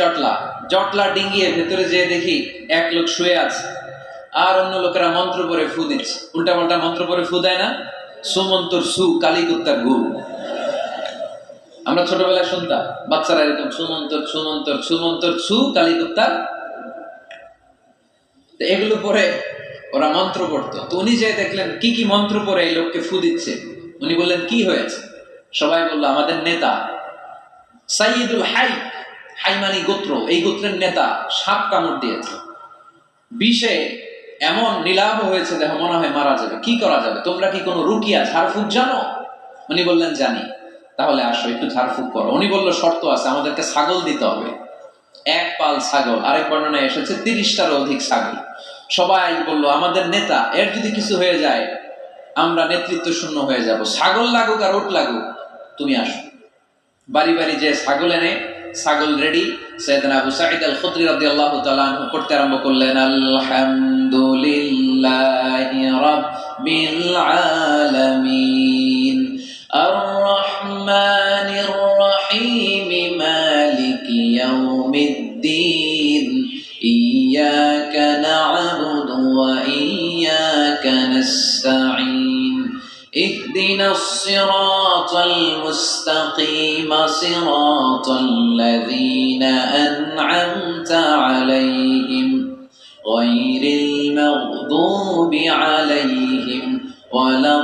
জটলা ডিঙ্গিয়ে ভেতরে যেয়ে দেখি এক লোক শুয়ে আছে, আর অন্য লোকেরা মন্ত্র পড়ে ফু দিচ্ছে। উল্টা পাল্টা মন্ত্র পড়ে ফু দেয় না, সুমন্তর সু, কালী কুত্তার গু। আমরা ছোটবেলায় শুনতাম বাচ্চারা এরকম সুমন্তর সুমন্তর সুমন্তর সু, কালী কুত্তার। এগুলো পরে ওরা মন্ত্র পড়তো। তো উনি যে দেখলেন কি কি মন্ত্র পড়ে এই লোককে ফু দিচ্ছে, উনি বললেন কি হয়েছে? সবাই বলল আমাদের নেতা সাইয়্যিদুল হাই, হাইমানি গোত্র, এই গোত্রের নেতা সাপ কামড় দিয়েছে, বিষে এমন নীলাভ হয়েছে দেহ মনে হয় মারা যাবে, কি করা যাবে, তোমরা কি কোনো রুকিয়া ঝাড়ফুঁক জানো? উনি বললেন জানি। তাহলে আসো একটু ঝাড়ফুঁক করো। উনি বলল শর্ত আছে, আমাদেরকে ছাগল দিতে হবে, এক পাল ছাগল। আরেক বর্ণনায় এসেছে 30টারও অধিক ছাগল। সবাই বলল আমাদের নেতা, এর যদি কিছু হয়ে যায় আমরা নেতৃত্ব শূন্য হয়ে যাব, ছাগল লাগুক আর উট লাগুক, তুমি আসো। বাড়ি বাড়ি যে ছাগল এনে, ছাগল রেডি। সাইয়েদনা আবু সাঈদ আল খুদরি রাদিয়াল্লাহু তাআলা আনহু পড়তে আরম্ভ করলেন, আলহামদুলিল্লাহি রাব্বিল আলামিন আর রহমানির রহিম মালিকি ইয়াউমিদ্দিন ইয়্যাকা না'বুদু ওয়া ইয়্যাকা নাস্তাঈন اهدنا الصراط المستقيم صراط الذين أنعمت عليهم غير المغضوب عليهم ولا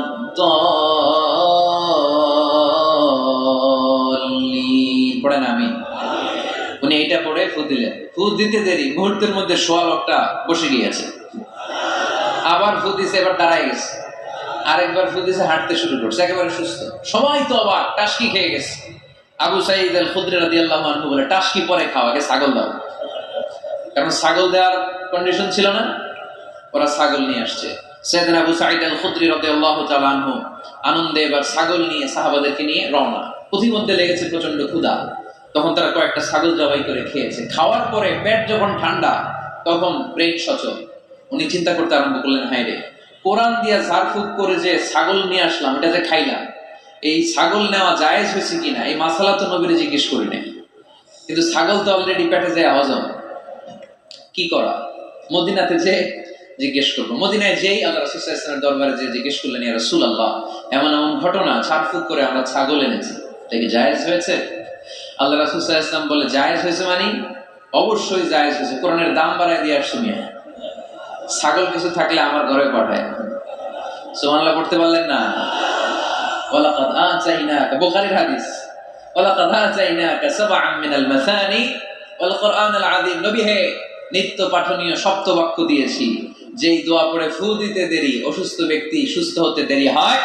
الضالين। পড়েন আমিন। উনি এটা পড়ে ফু দিলেন। ফু দিতে দেরি, মুহূর্তের মধ্যে সোয়া লোকটা বসে গিয়েছে। আবার ফু দিছে, এবার দাঁড়ায় গেছে। আরেকবার ফু দিছে, হাঁটতে শুরু করছে, একেবারে সুস্থ। সবাই তো অবাক, টাসকি খেয়ে গেছে। আবু সাঈদ আল খুদরি রাদিয়াল্লাহু আনহু বলে, টাসকি পরে খাও, আগে ছাগল দাও। কারণ ছাগল দেওয়ার কন্ডিশন ছিল না, ওরা ছাগল নিয়ে আসছে। সাইয়েদনা আবু সাঈদ আল খুদরি রাদিয়াল্লাহু তাআলা আনহু আনন্দে এবার ছাগল নিয়ে সাহাবাদেরকে নিয়ে রওনা। পথিমধ্যে লেগেছে প্রচন্ড ক্ষুধা, তখন তারা কয়েকটা ছাগল জবাই করে খেয়েছে। খাওয়ার পরে পেট যখন ঠান্ডা, তখন ব্রেন সচল। উনি চিন্তা করতে আরম্ভ করলেন, হায় রে, কোরআন দিয়া ঝাড়ফুঁক করে যে ছাগল নিয়ে আসলাম, এটা যে খাইলাম, এই ছাগল নেওয়া জায়েজ হয়েছে কিনা এই মাসালা তো নবীরে জিজ্ঞেস করি নাই। কিন্তু ছাগল তো অলরেডি পেটে যায় হজম, কি করা? মদিনাতে যে জিজ্ঞেস করবো। মদিনায় যেই আল্লাহ রাসূল সাল্লাল্লাহু আলাইহি ওয়াসাল্লামের দরবারে যে জিজ্ঞেস করলেন, ইয়া রাসূলুল্লাহ, এমন এমন ঘটনা, ঝাড়ফুঁক করে আমরা ছাগল এনেছি, এটা কি জায়েজ হয়েছে? আল্লাহ রাসূল সাল্লাল্লাহু আলাইহি ওয়াসাল্লাম বলে, জায়েজ হয়েছে মানে অবশ্যই জায়েজ হয়েছে, কোরআনের দাম বাড়ায় দিয়ে আসছো মিয়া। ছাগল কিছু থাকলে আমার ঘরে পাঠায়। সুবহানাল্লাহ পড়তে পারলেন না? ওয়ালাকাদ আতাইনাকা, বুখারীর হাদিস, ওয়ালাকাদ আতাইনাকা সাবআন মিনাল মাসানি ওয়াল কুরআনাল আযীম। নবী হে, নিত্য পাঠনীয় সপ্তবাক্য দিয়েছি, যেই দোয়া পড়ে ফু দিতে দেরি অসুস্থ ব্যক্তি সুস্থ হতে দেরি হয়।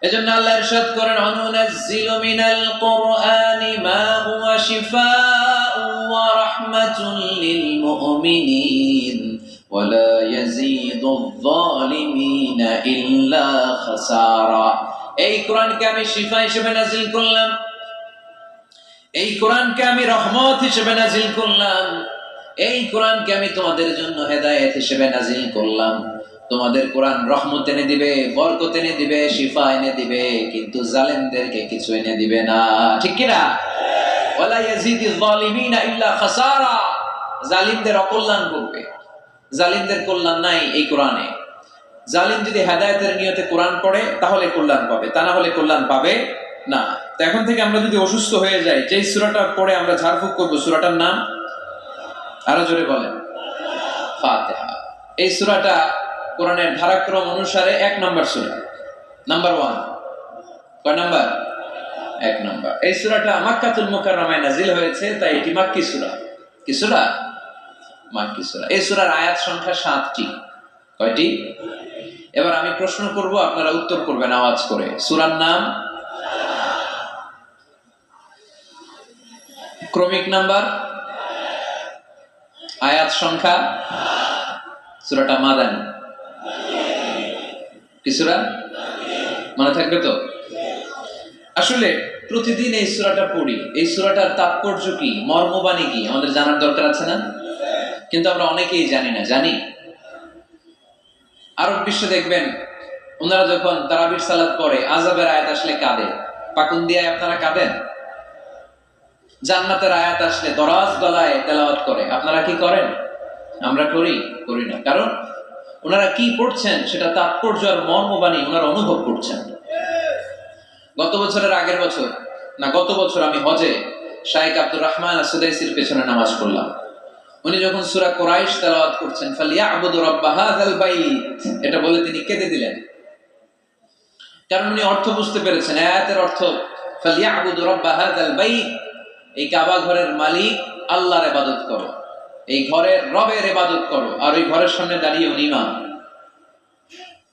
এজন্য আল্লাহ ইরশাদ করেন, অনুনাজ্জিলু মিনাল কুরআনি মা হুয়া শিফাউন ওয়া রাহমাতুল লিল মুমিনিন ওয়া লা ইয়াজিদুয যালিমিনা ইল্লা খাসারা। এই কোরআনকে আমি শিফা হিসেবে নাযিল করলাম, এই কোরআনকে আমি রহমত হিসেবে নাযিল করলাম, এই কোরআনকে আমি তোমাদের জন্য হেদায়েত হিসেবে নাযিল করলাম। তোমাদের কোরআন রহমত এনে দিবে, বরকত এনে দিবে, শিফা এনে দিবে, কিন্তু জালেমদেরকে কিছু এনে দিবে না। ঠিক কি না? ওয়ালা ইয়াজিদুয যালিমিনা ইল্লা খাসারা। জালিমদের অকল্যাণ করবে, জালিমদের কল্যাণ নাই এই কোরআনে। জালিম যদি হেদায়েতের নিয়তে কোরআন পড়ে তাহলে কল্যাণ পাবে, তা না হলে কল্যাণ পাবে না। তো এখন থেকে আমরা যদি অসুস্থ হয়ে যাই, যেই সূরাটা পড়ে আমরা ঝাড়ফুঁক করব, সূরাটার নাম আরো জোরে বলেন, ফাতিহা। এই সূরাটা কোরআনের ধারাক্রম অনুসারে 1 নম্বর সূরা, নাম্বার 1। কয় নাম্বার? 1 নম্বর। এই সূরাটা মক্কাতুল মুকাররমায় নাযিল হয়েছে, তাই এটি মাক্কি সূরা। কি সূরা? মাক্কি সূরা। এই সূরার আয়াত সংখ্যা 7টি। কয়টি? এবার আমি প্রশ্ন করব, আপনারা উত্তর করবেন আওয়াজ করে। সূরার নাম, ক্রমিক নাম্বার, আয়াত সংখ্যা। সূরাটা মাদানী। কি সূরা? মনে থাকবে তো? আসলে প্রতিদিন এই সূরাটা পড়ি, এই সূরাটার তাৎপর্য কি, মর্মবাণী কি আমাদের জানার দরকার আছে না? কিন্তু আমরা অনেকেই জানি না। জানি? আরব বিশ্বে দেখবেন, ওনারা যখন তারাবির সালাত পড়ে, আযাবের আয়াত আসলে কাঁদে। পাকুন দিয়ে আপনারা কাঁদেন? জান্নাতের আয়াত আসলে দরাজ গলায় তেলাওয়াত করে। আপনারা কি করেন? আমরা করি? করি না। কারণ ওনারা কি পড়ছেন সেটা তাৎপর্য আর মর্মবাণী ওনারা অনুভব করছেন। গত বছরের আগের বছর না, গত বছর আমি হজে শাইখ আব্দুর রহমান আসুদাইসির পেছনে নামাজ পড়লাম। উনি যখন সূরা কুরাইশ তেলাওয়াত করছেন, ফালিয়াবুদু রাব্বা হাযাল বাইত, এটা বলে তিনি কেঁদে দিলেন। কারণ উনি অর্থ বুঝতে পেরেছেন, আয়াতের অর্থ ফালিয়াবুদু রাব্বা হাযাল বাইত, এই কাবা ঘরের মালিক আল্লাহর ইবাদত করো, এই ঘরের রবের ইবাদত করো। আর ওই ঘরের সামনে দাঁড়িয়ে উনি ইমাম,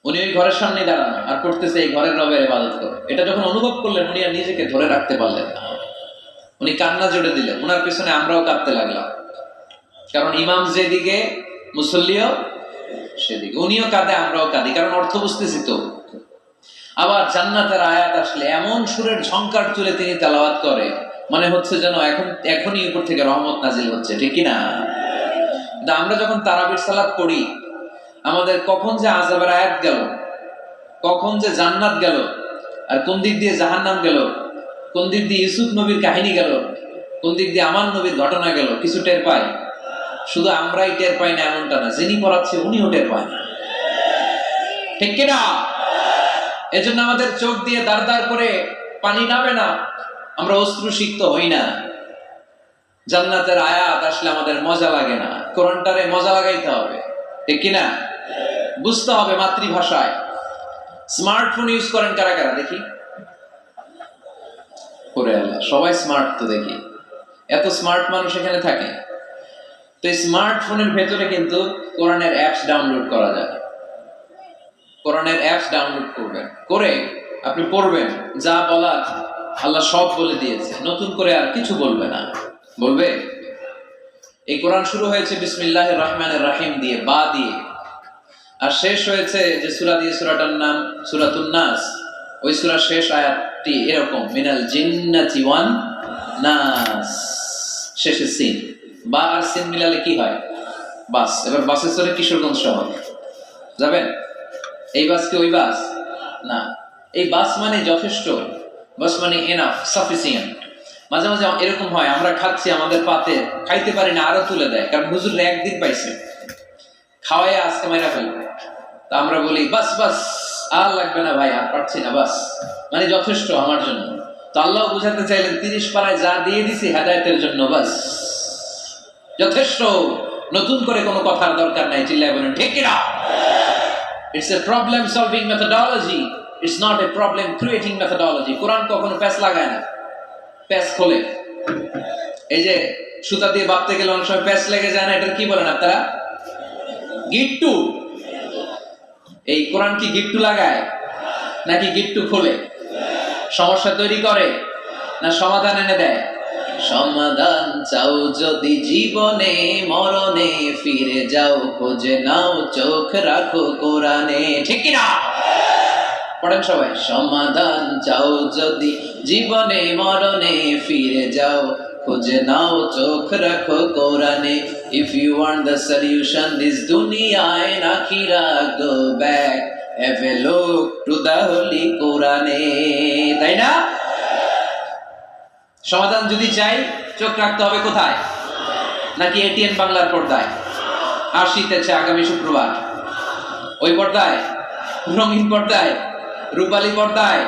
উনি ওই ঘরের সামনে দাঁড়ানো আর করতেছে এই ঘরের রবের ইবাদত করো। এটা যখন অনুভব করলেন উনি আর নিজেকে ধরে রাখতে পারলেন না, উনি কান্না জোড়ে দিলেন। ওনার পিছনে আমরাও কাঁদতে লাগলাম, কারণ ইমাম যেদিকে মুসল্লিও সেদিকে, উনিও কাঁদে আমরাও কাঁদি, কারণ অর্থ বুঝতেছি তো। আবার জান্নাতের আয়াত আসলে এমন সুরের ঝংকার তুলে তিনি তেলাওয়াত করে, মানে হচ্ছে যেন এখনই উপর থেকে রহমত নাজিল হচ্ছে, ঠিক কিনা? আমরা যখন তারাবির সালাত পড়ি, আমাদের কখন যে আযাবের আয়াত গেল, কখন যে জান্নাত গেল, আর কোন দিক দিয়ে জাহান্নাম গেল, কোন দিক দিয়ে ইউসুফ নবীর কাহিনী গেল, কোন দিক দিয়ে আমার নবীর ঘটনা গেল, কিছু টের পাই। শুধু আমরাই টের পাই না এমনটা না, যিনি পড়াচ্ছে উনিও টের পায় না, ঠিক কিনা? এজন্য আমাদের চোখ দিয়ে দাঁড় দাঁড় করে পানি নামে না, আমরা অশ্রুসিক্ত হই না। জান্নাতের আয়াত আসলে আমাদের মজা লাগে না, কোরআনটারে মজা লাগাইতে হবে, ঠিক কিনা? বুঝতে হবে মাতৃভাষায়। স্মার্টফোন ইউজ করেন কারা কারা দেখি? করে আল্লাহ, সবাই স্মার্ট তো দেখি, এত স্মার্ট মানুষ এখানে থাকে। তো এই স্মার্টফোনের ভেতরে কিন্তু কোরআনের অ্যাপস ডাউনলোড করা যায়। কোরআনের অ্যাপস ডাউনলোড করবেন, করে আপনি পড়বেন, যা বলার আল্লাহ সব বলে দিয়েছে, নতুন করে আর কিছু বলবে না। বলবে এই কোরআন শুরু হয়েছে বিসমিল্লাহির রহমানির রহিম দিয়ে, বা দিয়ে, আর শেষ হয়েছে যে সূরা দিয়ে, সূরাটার নাম সূরাতুন নাস। ওই সূরার শেষ আয়াতটি এরকম, মিনাল জিন্নাতি ওয়ান নাস, শেষে সিন। বা আর সিন মিলালে কি হয়? বাস। এবার বাসে চলে কিশোরগঞ্জ শহর যাবেন, এই বাস কি ওই বাস না, এই বাস মানে যথেষ্ট, বাস মানে এনাফ, সাফিসিয়েন্ট। মাঝে মাঝে এরকম হয়, আমরা খাচ্ছি, আমাদের পাতে খাইতে পারি না, আরো তুলে দেয়, কারণ হুজুর একদিন পাইছে, খাওয়াই আজকে মাইরা ফেলবে। তা আমরা বলি বাস বাস, আর লাগবে না ভাই, আর পারছি না, বাস মানে যথেষ্ট আমার জন্য। তো আল্লাহ বুঝাতে চাইলেন 30 পারায় যা দিয়ে দিছি হেদায়েতের জন্য, বাস যথেষ্ট, নতুন করে কোনো কথার দরকার নাই। চিল্লায় বলেন ঠিক কিনা? It's a problem solving methodology, it's not a problem creating methodology. কোরআন কখনো প্যাচ লাগায় না, প্যাচ খোলে। এই যে সুতা দিয়ে বাঁধতে গেলে অনেক সময় প্যাচ লেগে যায় না, এটার কি বলেন আপনারা? গিট্টু। এই কোরআন কি গিট্টু লাগায় নাকি গিট্টু খোলে? সমস্যা তৈরি করে না সমাধান এনে দেয়? সমাধান চাও যদি জীবনে মরণে, ফিরে যাও খোঁজে নাও, চোখ রাখো কোরআনে, ঠিক কিনা? পড়েন সবাই, সমাধান চাও যদি জীবনে মরণে, ফিরে যাও খুঁজে নাও, চোখ রাখো কোরআনে। If you want the solution this dunya and akhirah, go back, have a look to the holy কোরআনে, তাই না? সমাধান যদি চাই, চোখ রাখতে হবে কোথায়? নাকি এটিএন বাংলার পর্দায়? আসিতেছে আগামী শুক্রবার, ওই পর্দায়, রঙিন পর্দায়, রূপালী পর্দায়,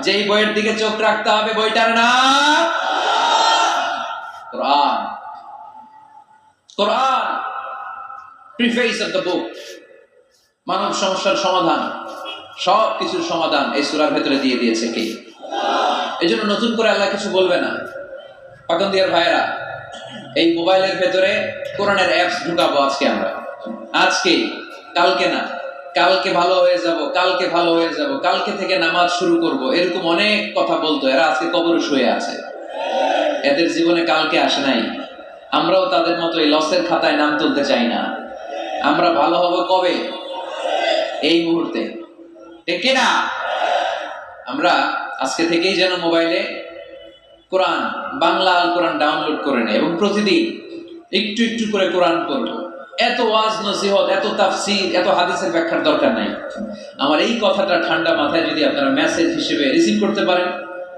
যেই বইয়ের দিকে চোখ রাখতে হবে, বইটার নাম কোরআন। কোরআন, প্রিফেস অফ দ্য বুক, মানব সমস্যার সমাধান, সব কিছুর সমাধান এই সূরার ভেতরে দিয়ে দিয়েছে কে? এই জন্য নতুন করে আল্লাহ কিছু বলবে না। পাকন্দিয়ার ভাইয়েরা, এই মোবাইলের ভেতরে কোরআনের অ্যাপস ঢুকাবো আজকে আমরা, আজকে, কালকে না, কালকে ভালো হয়ে যাব, কালকে ভালো হয়ে যাব, কালকে থেকে নামাজ শুরু করব, এরকম অনেক কথা বলতো। এরা আজকে কবরে শুয়ে আছে, এদের জীবনে কালকে আসে নাই। আমরাও তাদের মতো এই লসের খাতায় নাম তুলতে চাই না। আমরা ভালো হব কবে? এই মুহূর্তে, ঠিক কিনা? আমরা আজকে থেকেই যেন মোবাইলে কোরআন, বাংলা আল কোরআন ডাউনলোড করে নেই এবং প্রতিদিন একটু একটু করে কোরআন পড়ব। এত ওয়াজ নসিহত, এত তাফসীর, এত হাদিসের ব্যাখ্যার দরকার নাই। আমার এই কথাটা ঠান্ডা মাথায় যদি আপনারা মেসেজ হিসেবে রিসিভ করতে পারেন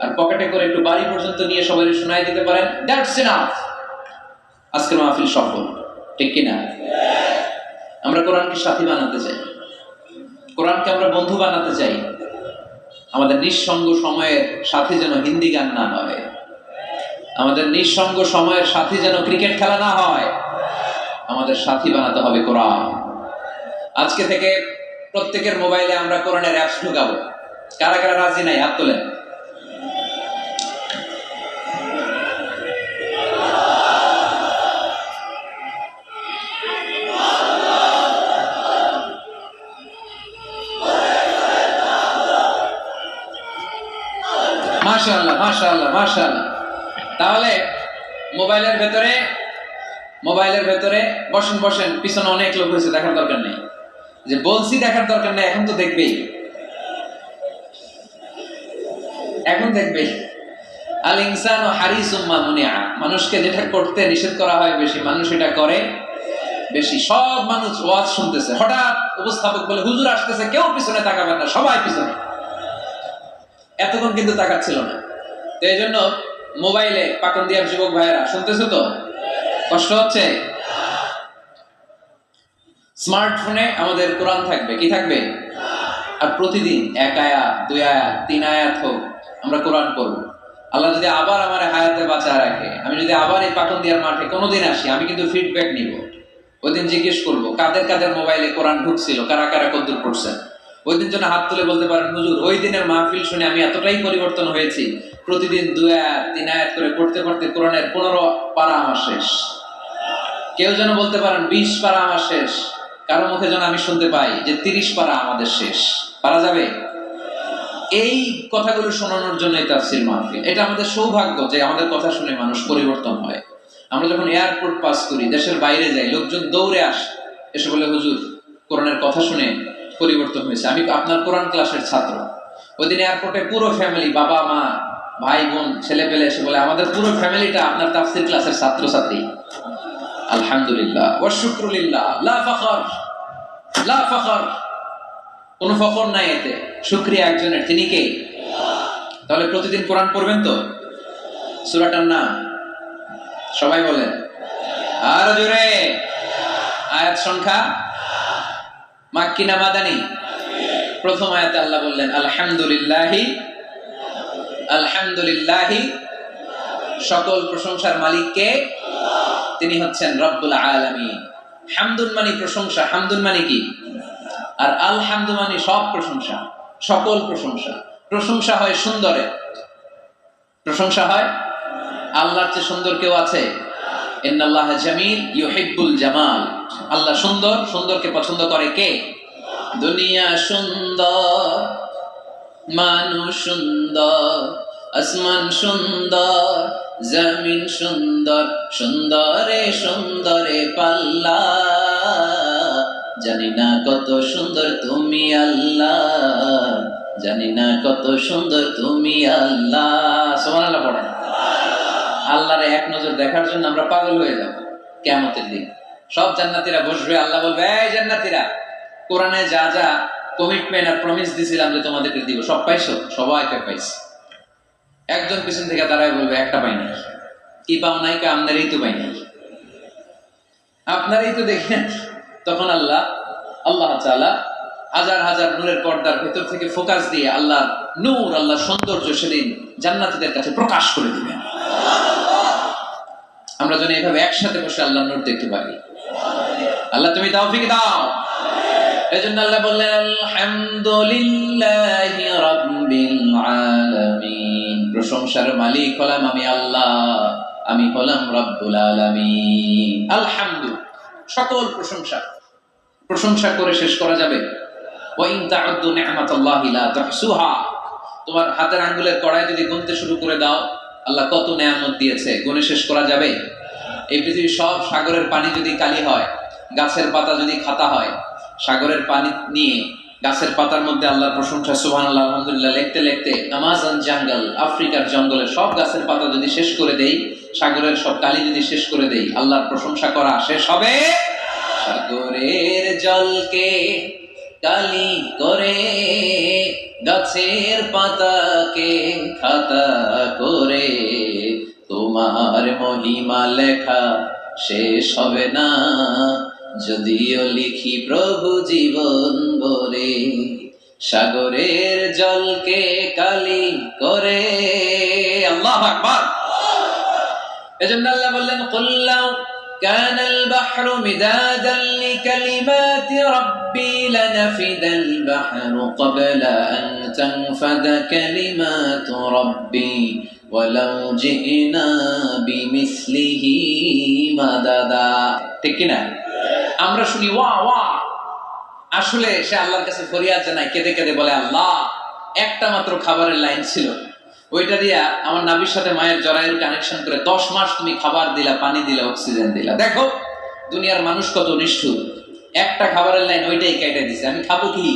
আর পকেটে করে একটু বাড়ি পর্যন্ত নিয়ে সবাই শোনাই দিতে পারেন, দ্যাটস এনাফ। আজকের মাহফিল সফল, ঠিক কিনা? আমরা কোরআনকে সাথী বানাতে চাই, কোরআনকে আমরা বন্ধু বানাতে চাই। আমাদের নিঃসঙ্গ সময়ের সাথে যেন হিন্দি গান না হয়, আমাদের নিঃসঙ্গ সময়ের সাথে যেন ক্রিকেট খেলা না হয়। আমাদের সাথী বানাতে হবে কোরআন। আজকে থেকে প্রত্যেকের মোবাইলে আমরা কোরআনের অ্যাপস ঢুকাবো। কারা কারা রাজি নাই হাত তোলেন। মাশাআল্লাহ মাশাআল্লাহ মাশাআল্লাহ। তাহলে মোবাইলের ভেতরে বসেন বসেন, পিছনে অনেক লোক হয়েছে, দেখার দরকার নেই। যে বলছি দেখার দরকার নেই, এখন তো দেখবেই, এখন দেখবেই। আল ইনসানু হারিসুম মা মুনিআ, মানুষকে যেটা করতে নিষেধ করা হয় বেশি, মানুষ এটা করে বেশি। সব মানুষ ওয়াজ শুনতেছে, হঠাৎ উপস্থাপক বলে হুজুর আসতেছে, কেউ পিছনে তাকাবেন না, সবাই পিছনে। এতক্ষণ কিন্তু তাকাচ্ছিল না। তো এই জন্য মোবাইলে পাকন্দিয়ার যুবক ভাইয়েরা শুনতেছো তো, কষ্ট হচ্ছে? স্মার্টফোনে আমাদের কোরআন থাকবে, কি থাকবে? আর প্রতিদিন 1 আয়াত 2 আয়াত 3 আয়াত হোক আমরা কোরআন পড়বো। আল্লাহ যদি আবার আমার হায়াতে বাঁচায় রাখে, আমি যদি আবার এই পাকন্দিয়ার মাঠে কোনোদিন আসি, আমি কিন্তু ফিডব্যাক নিব। ওই দিন জিজ্ঞেস করবো কাদের কাদের মোবাইলে কোরআন ঢুকছিল, কারা কারা কদ্দুর পড়ছেন। ওই দিন যেন হাত তুলে বলতে পারেন, হুজুর ওই দিনের মাহফিল শুনে আমি এতটাই পরিবর্তন হয়েছি, প্রতিদিন 2 আয়াত 3 আয়াত করে পড়তে পড়তে কোরআনের 15 পারা আমার শেষ। কেউ যেন বলতে পারেন 20 পারা আমার শেষ। কারো মুখে যেন আমি শুনতে পাই যে 30 পারা আমাদের শেষ। পারা যাবে? এই কথাগুলো শোনানোর জন্য এই তাফসীর মাহফিল। এটা আমাদের সৌভাগ্য যে আমাদের কথা শুনে মানুষ পরিবর্তন হয়। আমরা যখন এয়ারপোর্ট পাস করি, দেশের বাইরে যাই, লোকজন দৌড়ে আসে, এসে বলে হুজুর কোরআনের কথা শুনে পরিবর্তন হয়েছে, আমি আপনার কোরআন ক্লাসের ছাত্র। ওই দিন এয়ারপোর্টে পুরো ফ্যামিলি, বাবা মা ভাই বোন ছেলে পেলে এসে বলে আমাদের পুরো ফ্যামিলিটা আপনার তাফসীর ক্লাসের ছাত্রছাত্রী। আলহামদুলিল্লাহ ওয়া শুকরুলিল্লাহ, লা ফখর, লা ফখর, কোনো ফখর নাই এতে, শুকরিয়া একজনের, তিনি কে? তাহলে প্রতিদিন কোরআন পড়বেন তো? সূরাটার নাম সবাই বলেন আর জোরে। আয়াত সংখ্যা মাক্কি না মাদানী? প্রথম আয়াতে আল্লাহ বললেন আলহামদুলিল্লাহি, আলহামদুলিল্লাহি, সকল প্রশংসার মালিক কে? তিনি হচ্ছেন রব্বুল আলামিন। হামদুন মানে প্রশংসা, হামদুন মানে কি? আর আলহামদু মানে সব প্রশংসা, সকল প্রশংসা। প্রশংসা হয় সুন্দরে, প্রশংসা হয় আল্লাহর চেয়ে সুন্দর কেউ আছে? ইন্নাল্লাহা জামিল ইউহিব্বুল জামাল। আল্লাহ সুন্দর, সুন্দরকে পছন্দ করে কে? দুনিয়া সুন্দর, মানুষ সুন্দর, আসমান সুন্দর, জমিন সুন্দর, সুন্দরে সুন্দরে পাল্লা, জানি না কত সুন্দর তুমি আল্লাহ, জানি না কত সুন্দর তুমি আল্লাহ। সুবহানাল্লাহ পড়েন। আল্লাহর এক নজর দেখার জন্য আমরা পাগল হয়ে যাব কিয়ামতের দিন। সব জান্নাতীরা বসবে, আল্লাহ বলবে এই জান্নাতীরা, কোরআনে যা যা কমিটমেন্ট আর প্রমিস দিছিলাম যে তোমাদেরকে দিব, সব পাইছো? সবাইকে পাইছি। একজন পিছন থেকে দাঁড়ায় বলবে একটা পাই নাই। কি পাও নাই? আপনারই তো পাই নাই, আপনারই তো দেখি না। তখন আল্লাহ তাআলা হাজার হাজার নূরের পর্দার ভেতর থেকে ফোকাস দিয়ে আল্লাহ নূর, আল্লাহ সৌন্দর্য সেদিন জান্নাতীদের কাছে প্রকাশ করে দিবেন। আমরা যেন এইভাবে একসাথে বসে আল্লাহর নূর দেখতে পারি। আল্লাহ তুমি তৌফিক দাও। এজন্য আল্লাহ বললেন আলহামদুলিল্লাহি রাব্বিল আলামিন, প্রশংসার মালিক হলাম আমি আল্লাহ, আমি হলাম রব্বুল আলামিন। আলহামদু, সকল প্রশংসা, প্রশংসা করে শেষ করা যাবে? ওয়া ইন তা'উদ্দু নি'মাতাল্লাহি লা তুহসুহা, তোমার হাতের আঙ্গুলের কড়াই যদি গুনতে শুরু করে দাও আল্লাহ কত নেয়ামত দিয়েছে, গুনে শেষ করা যাবে? এই পৃথিবীর সব সাগরের পানি যদি কালি হয়, গাছের পাতা যদি খাতা হয়, সাগরের পানি নিয়ে গাছের পাতার মধ্যে আল্লাহর প্রশংসা সুবহানাল্লাহ আলহামদুলিল্লাহ লিখতে লিখতে আমাজন জঙ্গল, আফ্রিকার জঙ্গলের সব গাছের পাতা যদি শেষ করে দেই, সাগরের সব কালি যদি শেষ করে দেই, আল্লাহর প্রশংসা করা শেষ হবে? সাগরের জলকে কালি করে, গাছের পাতাকে খাতা করে, তোমার মহিমা লেখা শেষ হবে না, যদিও লিখি প্রভু জীবন ভরে। সাগরের জলকে কালি করে। আল্লাহু আকবার। এজন্য আল্লাহ বললেন কুল লাউ كان البحر مدادا لكلمات ربي لنفد البحر قبل أن تنفد كلمات ربي ولو جئنا بمثله مددا। ঠিক কি না? আমরা শুনি ওয়া ওয়া, আসলে সে আল্লাহর কাছে ফরিয়াদ জানায়, কেঁদে কেঁদে বলে আল্লাহ একটা মাত্র খাবারের লাইন ছিল, ওইটা দিয়া আমার নাভির সাথে মায়ের জরায়ুর কানেকশন করে 10 মাস তুমি খাবার দিলা, পানি দিলা, অক্সিজেন দিলা। দেখো দুনিয়ার মানুষ কত নিষ্ঠুর, একটা খাবারের লাইন ওইটাই কেটে দিছে, আমি খাবো কি?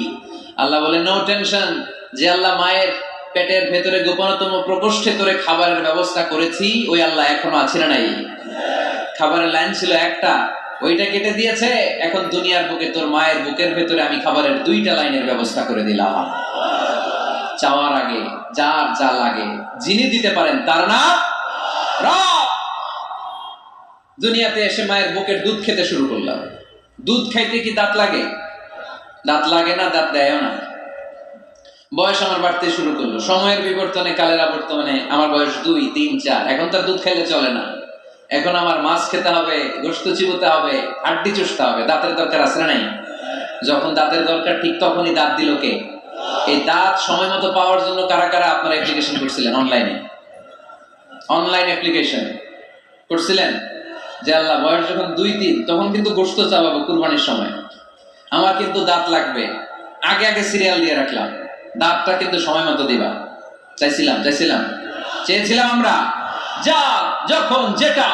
আল্লাহ বলে নো টেনশন, যে আল্লাহ মায়ের পেটের ভেতরে গোপনতম প্রকোষ্ঠে তোরে খাবারের ব্যবস্থা করেছি, ওই আল্লাহ এখনো আছে না নাই? খাবারের লাইন ছিল একটা, ওইটা কেটে দিয়েছে। এখন দুনিয়ার বুকে তোর মায়ের বুকের ভেতরে আমি খাবারের 2টা লাইনের ব্যবস্থা করে দিলাম। চাওয়ার আগে যার যা লাগে যিনি দিতে পারেন তার নাম রব। দুনিয়াতে এসে মায়ের বুকের দুধ খেতে শুরু করলাম। দুধ খাইতে কি দাঁত লাগে? দাঁত লাগে না, দাঁত দেয়ও না। বয়স আমার বাড়তে শুরু করলো, সময়ের বিবর্তনে, কালের আবর্তনে আমার বয়স 2, 3, 4। এখন তার দুধ খাইলে চলে না। এখন আমার মাছ খেতে হবে, গোশত চিবোতে হবে, হাড্ডি চুষতে হবে। দাঁতের দরকার আছে না নাই? যখন দাঁতের দরকার ঠিক তখনই দাঁত দিল কে? এই দাঁত সময় মতো পাওয়ার জন্য কারা কারা আপনারা অ্যাপ্লিকেশন করছিলেন? অনলাইন অ্যাপ্লিকেশন করছিলেন যে আল্লাহ বয়স যখন 2, 3 তখন কিন্তু গোশত চাবাবো কুরবানির সময়, আমার কিন্তু দাঁত লাগবে, আগে আগে সিরিয়াল দিয়ে রাখলাম, দাঁতটা কিন্তু সময় মতো দিবা। চেয়েছিলাম আমরা। যা যখন যেটা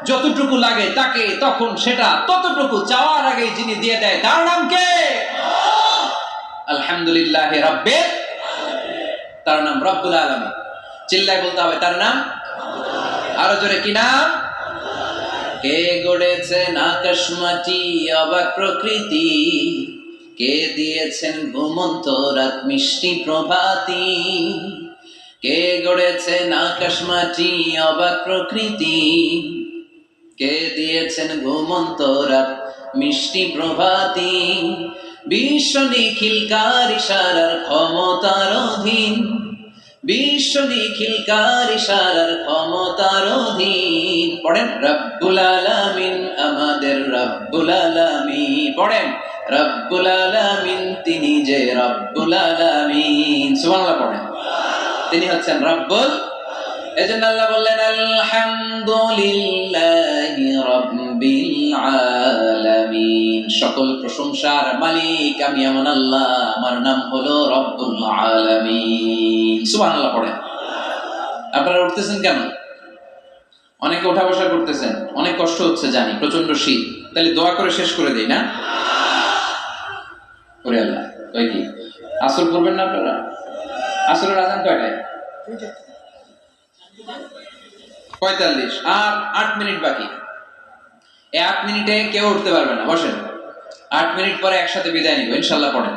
যতটুকু লাগে তাকে তখন সেটা ততটুকু চাওয়ার আগে যিনি দিয়ে দেয় তার নাম কে? আলহামদুলিল্লাহ রাব্বিল, তার নাম রব্বুল আলামিন। চিল্লায় বলতে হবে তার নাম। আরো জোরে কি নাম? কে গড়েছেন আকাশ মাটি অবাক প্রকৃতি, কে দিয়েছেন ঘুমন্ত রাত মিষ্টি প্রভাতী, কে গড়েছেন আকাশ মাটি অবাক প্রকৃতি, কে দিয়েছেন ঘুমন্ত রাত মিষ্টি প্রভাতী, বিশ্ব নিখিলকার ইশারার ক্ষমতার অধীন, বিশ্ব নিখিলকার ইশারার ক্ষমতার অধীন। পড়েন রব্বুল আলামিন, আমাদের রব্বুল আলামিন। পড়েন রব্বুল আলামিন, তিনি যে রব্বুল আলামিন। সুবহানাল্লাহ পড়েন, তিনি হচ্ছেন রব্বুল। এজন্য আল্লাহ বললেন আলহামদুলিল্লাহি রাব্বিল আলামিন, সকল প্রশংসার মালিক আমি এমন আল্লাহ, আমার নাম হলো রব্বুল আলামিন। সুবহানাল্লাহ পড়েন। আপনারা উঠতেছেন কেন? অনেকে ওঠা বসা করতেছেন, অনেক কষ্ট হচ্ছে জানি, প্রচন্ড শীত। তাহলে দোয়া করে শেষ করে দেই না? ওরে আল্লাহ, ওই কি আসর করবেন না আপনারা? আসরের আজান কয়টায়? 45, আর 8 মিনিট বাকি। এই 8 মিনিটে কেউ উঠতে পারবে না, বসেন। 8 মিনিট পরে একসাথে বিদায় নিব ইনশাল্লাহ। পড়েন,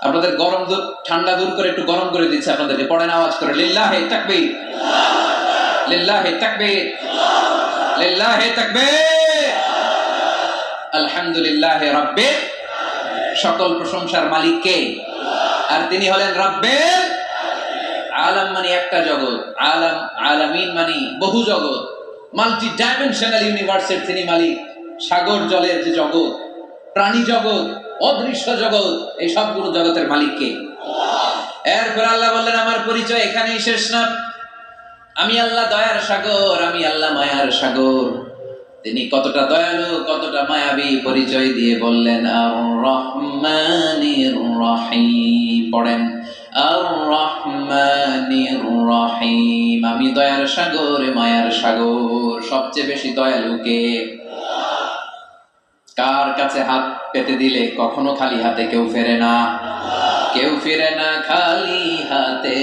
আপনাদের গরম দূর ঠান্ডা দূর করে একটু গরম করে দিচ্ছে আপনাদেরকে। পড়েন আওয়াজ করে, লিল্লাহি তাকবীর, লিল্লাহি তাকবীর, লিল্লাহি তাকবীর, আলহামদুলিল্লাহি রাব্বিল। সকল প্রশংসার মালিক কে? আর তিনি হলেন রাব্বিল আলাম, মানে একটা জগৎ, আলাম আলামিন মানে বহু জগৎ, মাল্টি ডাইমেনশনাল ইউনিভার্সের তিনি মালিক। সাগর জলের যে জগৎ, প্রাণী জগৎ, অদৃশ্য জগৎ, এই সবগুলো জগতের মালিক কে? এরপর আল্লাহ বললেন আমার পরিচয় এখানেই শেষ না, আমি আল্লাহ দয়ার সাগর, আমি আল্লাহ মায়ার সাগর। তিনি কতটা দয়ালু, কতটা মায়াবী পরিচয় দিয়ে বললেন আর রহমানির রহিম। পড়েন আর রহমানির রহিম, আমি দয়ার সাগর, মায়ার সাগর। সবচেয়ে বেশি দয়ালু কে? কার কাছে হাত পেতে দিলে কখনো খালি হাতে কেউ ফেরে না, কেউ ফিরে না খালি হাতে,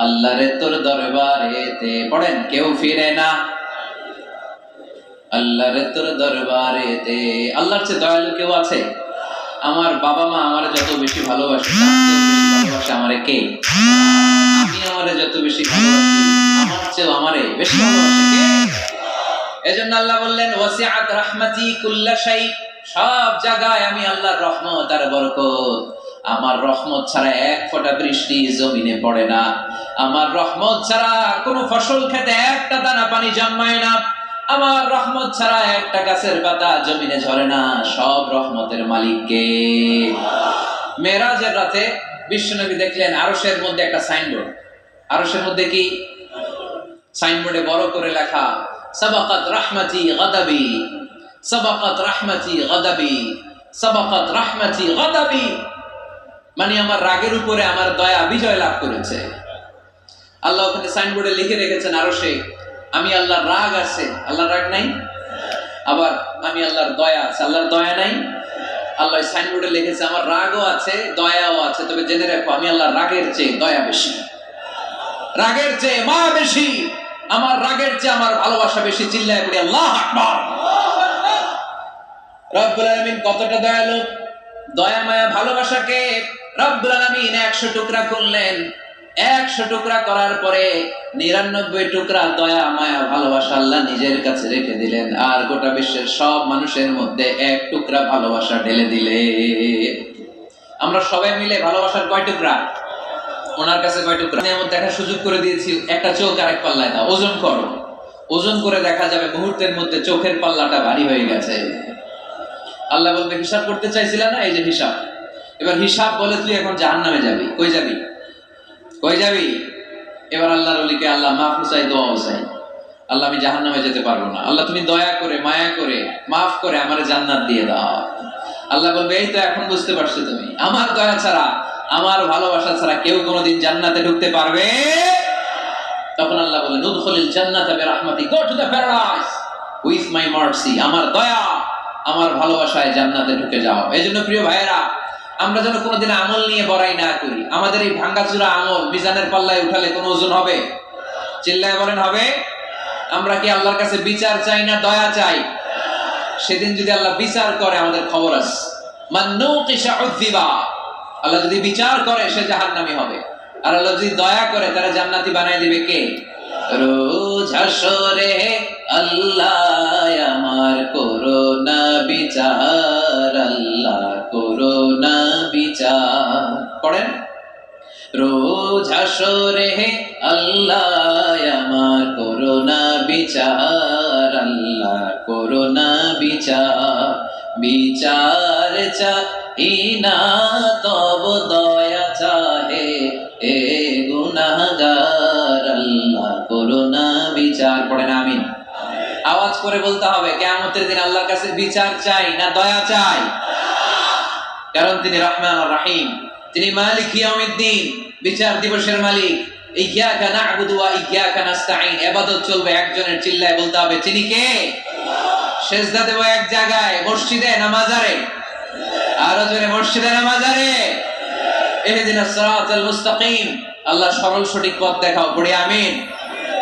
আল্লাহরে তোর দরবারেতে। পড়েন কেউ ফিরে না আল্লাহরে তোর দরবারেতে। আল্লাহর চেয়ে দয়ালু কেউ আছে? আমার বাবা মা আমারে যত বেশি ভালোবাসে, তার চেয়েও বেশি ভালোবাসে আমারে কে? আমি আমারে যত বেশি ভালোবাসি, আমার চেয়েও আমারে বেশি ভালোবাসে কে? এজন্য আল্লাহ বললেন ওয়াসিআত রাহমাতি কুল্লা শাই, সব জায়গায় আমি আল্লাহর রহমত আর বরকত। আমার রহমত ছাড়া এক ফোঁটা বৃষ্টি জমিনে পড়ে না, আমার রহমত ছাড়া কোনো ফসল খেতে একটা দানা পানি জন্মায় না, আমার রহমত ছাড়া একটা গাছের পাতা জমিনে ঝরে না। সব রহমতের মালিক কে? মেরাজের রাতে বিশ্বনবী দেখলেন আরশের মধ্যে একটা সাইনবোর্ড। আরশের মধ্যে কি? সাইনবোর্ডে বড় করে লেখা সাবাকাত রাহমাতি গাদাবি, সাবাকাত রাহমাতি গাদাবি, সাবাকাত রাহমাতি গাদাবি, মানে আমার রাগের উপরে আমার দয়া বিজয় লাভ করেছে। আল্লাহ ওখানে সাইনবোর্ডে লিখে রেখেছেন আরশে, আমি আল্লাহর রাগ আছে, আল্লাহর রাগ নাই। আবার আমি আল্লাহর দয়া আছে, আল্লাহর দয়া নাই। আল্লাহ সাইনবোর্ডে লিখেছে আমার রাগও আছে, দয়াও আছে, তবে জেনে রাখো আমি আল্লাহর রাগের চেয়ে দয়া বেশি, রাগের চেয়ে মায়া বেশি, আমার রাগের চেয়ে আমার ভালোবাসা বেশি। চিল্লায় পড়ি আল্লাহু আকবার। রব্বুল আলামিন কতটা দয়ালু, দয়া মায়া ভালোবাসাকে রব্বুল আলামিন 100 টুকরা করলেন। 100 টুকরা করার পরে 99 টুকরা দয়া মায়া ভালোবাসা আল্লাহ নিজের কাছে রেখে দিলেন, আর গোটা বিশ্বের সব মানুষের মধ্যে 1 টুকরা ভালোবাসা ঢেলে দিলেন। আমরা সবাই মিলে ভালোবাসার কয় টুকরা? ওনার কাছে কয় টুকরা? নিয়ামত দেখার সুযোগ করে দিয়েছি, একটা চোখ আরেক পাল্লায় দাও, ওজন করো, ওজন করে দেখা যাবে মুহূর্তের মধ্যে চোখের পাল্লাটা ভারী হয়ে গেছে। আল্লাহ বলবে হিসাব করতে চাইছিল না, এই যে হিসাব, এবার হিসাব বলে তুই এখন জাহান্নামে যাবি। কই যাবি? কই যাবি? এবার আল্লাহর ওলিকে আল্লাহ মাফ চাই, দোয়া চাই, আল্লাহ আমি জাহান্নামে যেতে পারবো না, আল্লাহ তুমি দয়া করে মায়া করে মাফ করে আমারে জান্নাত দিয়ে দাও। আল্লাহ বলবে এই তো এখন বুঝতে পারছো তুমি আমার দয়া ছাড়া, আমার ভালোবাসা ছাড়া কেউ কোনোদিন জান্নাতে ঢুকতে পারবে। তখন আল্লাহ বলেন উদখুলিল জান্নাতা বিরাহমাতি, go to the paradise with my mercy, আমার দয়া আমার ভালোবাসায় জান্নাতে ঢুকে যাও। এইজন্য প্রিয় ভাইয়েরা, আমরা যেন কোনোদিন আমল নিয়ে বড়াই না করি। আমাদের এই ভাঙ্গাচুরা আমল মিজানের পাল্লায় উঠালে কোনো ওজন হবে? চিল্লায় বলেন হবে? আমরা কি আল্লাহর কাছে বিচার চাই না দয়া চাই? সেদিন যদি আল্লাহ বিচার করে আমাদের খবর আছে, মান নুকিশা উযিবা, আল্লাহ যদি বিচার করে সে জাহান্নামী হবে, আর আল্লাহ যদি দয়া করে তারা জান্নাতি বানায় দিবে কে? রোজ হাসরে আল্লাহ আমার করোনা বিচার, আল্লাহ করোনা বিচার। পড়েন, রোজ হাসরে আল্লাহ আমার করোনা বিচার, আল্লাহ করোনা বিচার। বিচার চাহি না তব দয়া চাহে এ গুনাহগার, আল্লাহ করোনা বিচার। পড়েন আমিন। আওয়াজ করে বলতে হবে কিয়ামতের দিন আল্লাহর কাছে বিচার চাই না দয়া চাই? কারণ তিনি রহমান আর রহিম, তিনি মালিক ইয়াউমিদ্দিন, বিচার দিবসের মালিক। ইয়্যাকা না'বুদু ওয়া ইয়্যাকা নাস্তাঈন, ইবাদত চলবে একজনের, চিল্লায় বলতে হবে তিনি কে? সিজদা দেব এক জায়গায়, মসজিদে না মাজারে? আরো জোরে, মসজিদে না মাজারে? ইহদিনাস সিরাতাল মুস্তাকিম, আল্লাহ সরল সঠিক পথ দেখাও। পড়ি আমিন।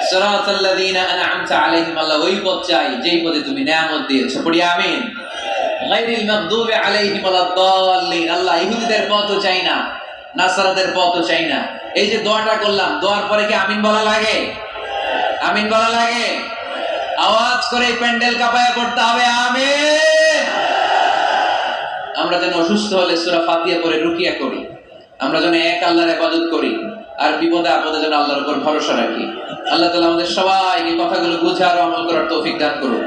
সিরাতাল্লাযীনা আন'আমতা আলাইহিম, আল্লাহ ওই পথ চাই যেই পথে তুমি নিয়ামত দিয়েছো। পড়ি আমিন। গায়রিল মাগদুবি আলাইহিম ওয়ালাদ-দাল্লিন, আল্লাহ ইহুদিদের পথও চাই না, নাসারাদের পথও চাই না। এই যে দোয়াটা করলাম, দোয়ার পরে কি আমিন বলা লাগে? আমিন বলা লাগে? আওয়াজ করে প্যান্ডেল কাঁপায়া করতে হবে আমিন। আমরা যেন অসুস্থ হলে সূরা ফাতিহা পড়ে রুকিয়া করি, আমরা যেন এক আল্লাহর ইবাদত করি, আর বিপদে আপদে যেন আল্লাহর উপর ভরসা রাখি। আল্লাহ তাআলা আমাদের সবাইকে কথাগুলো বুঝার ও আমল করার তৌফিক দান করুন।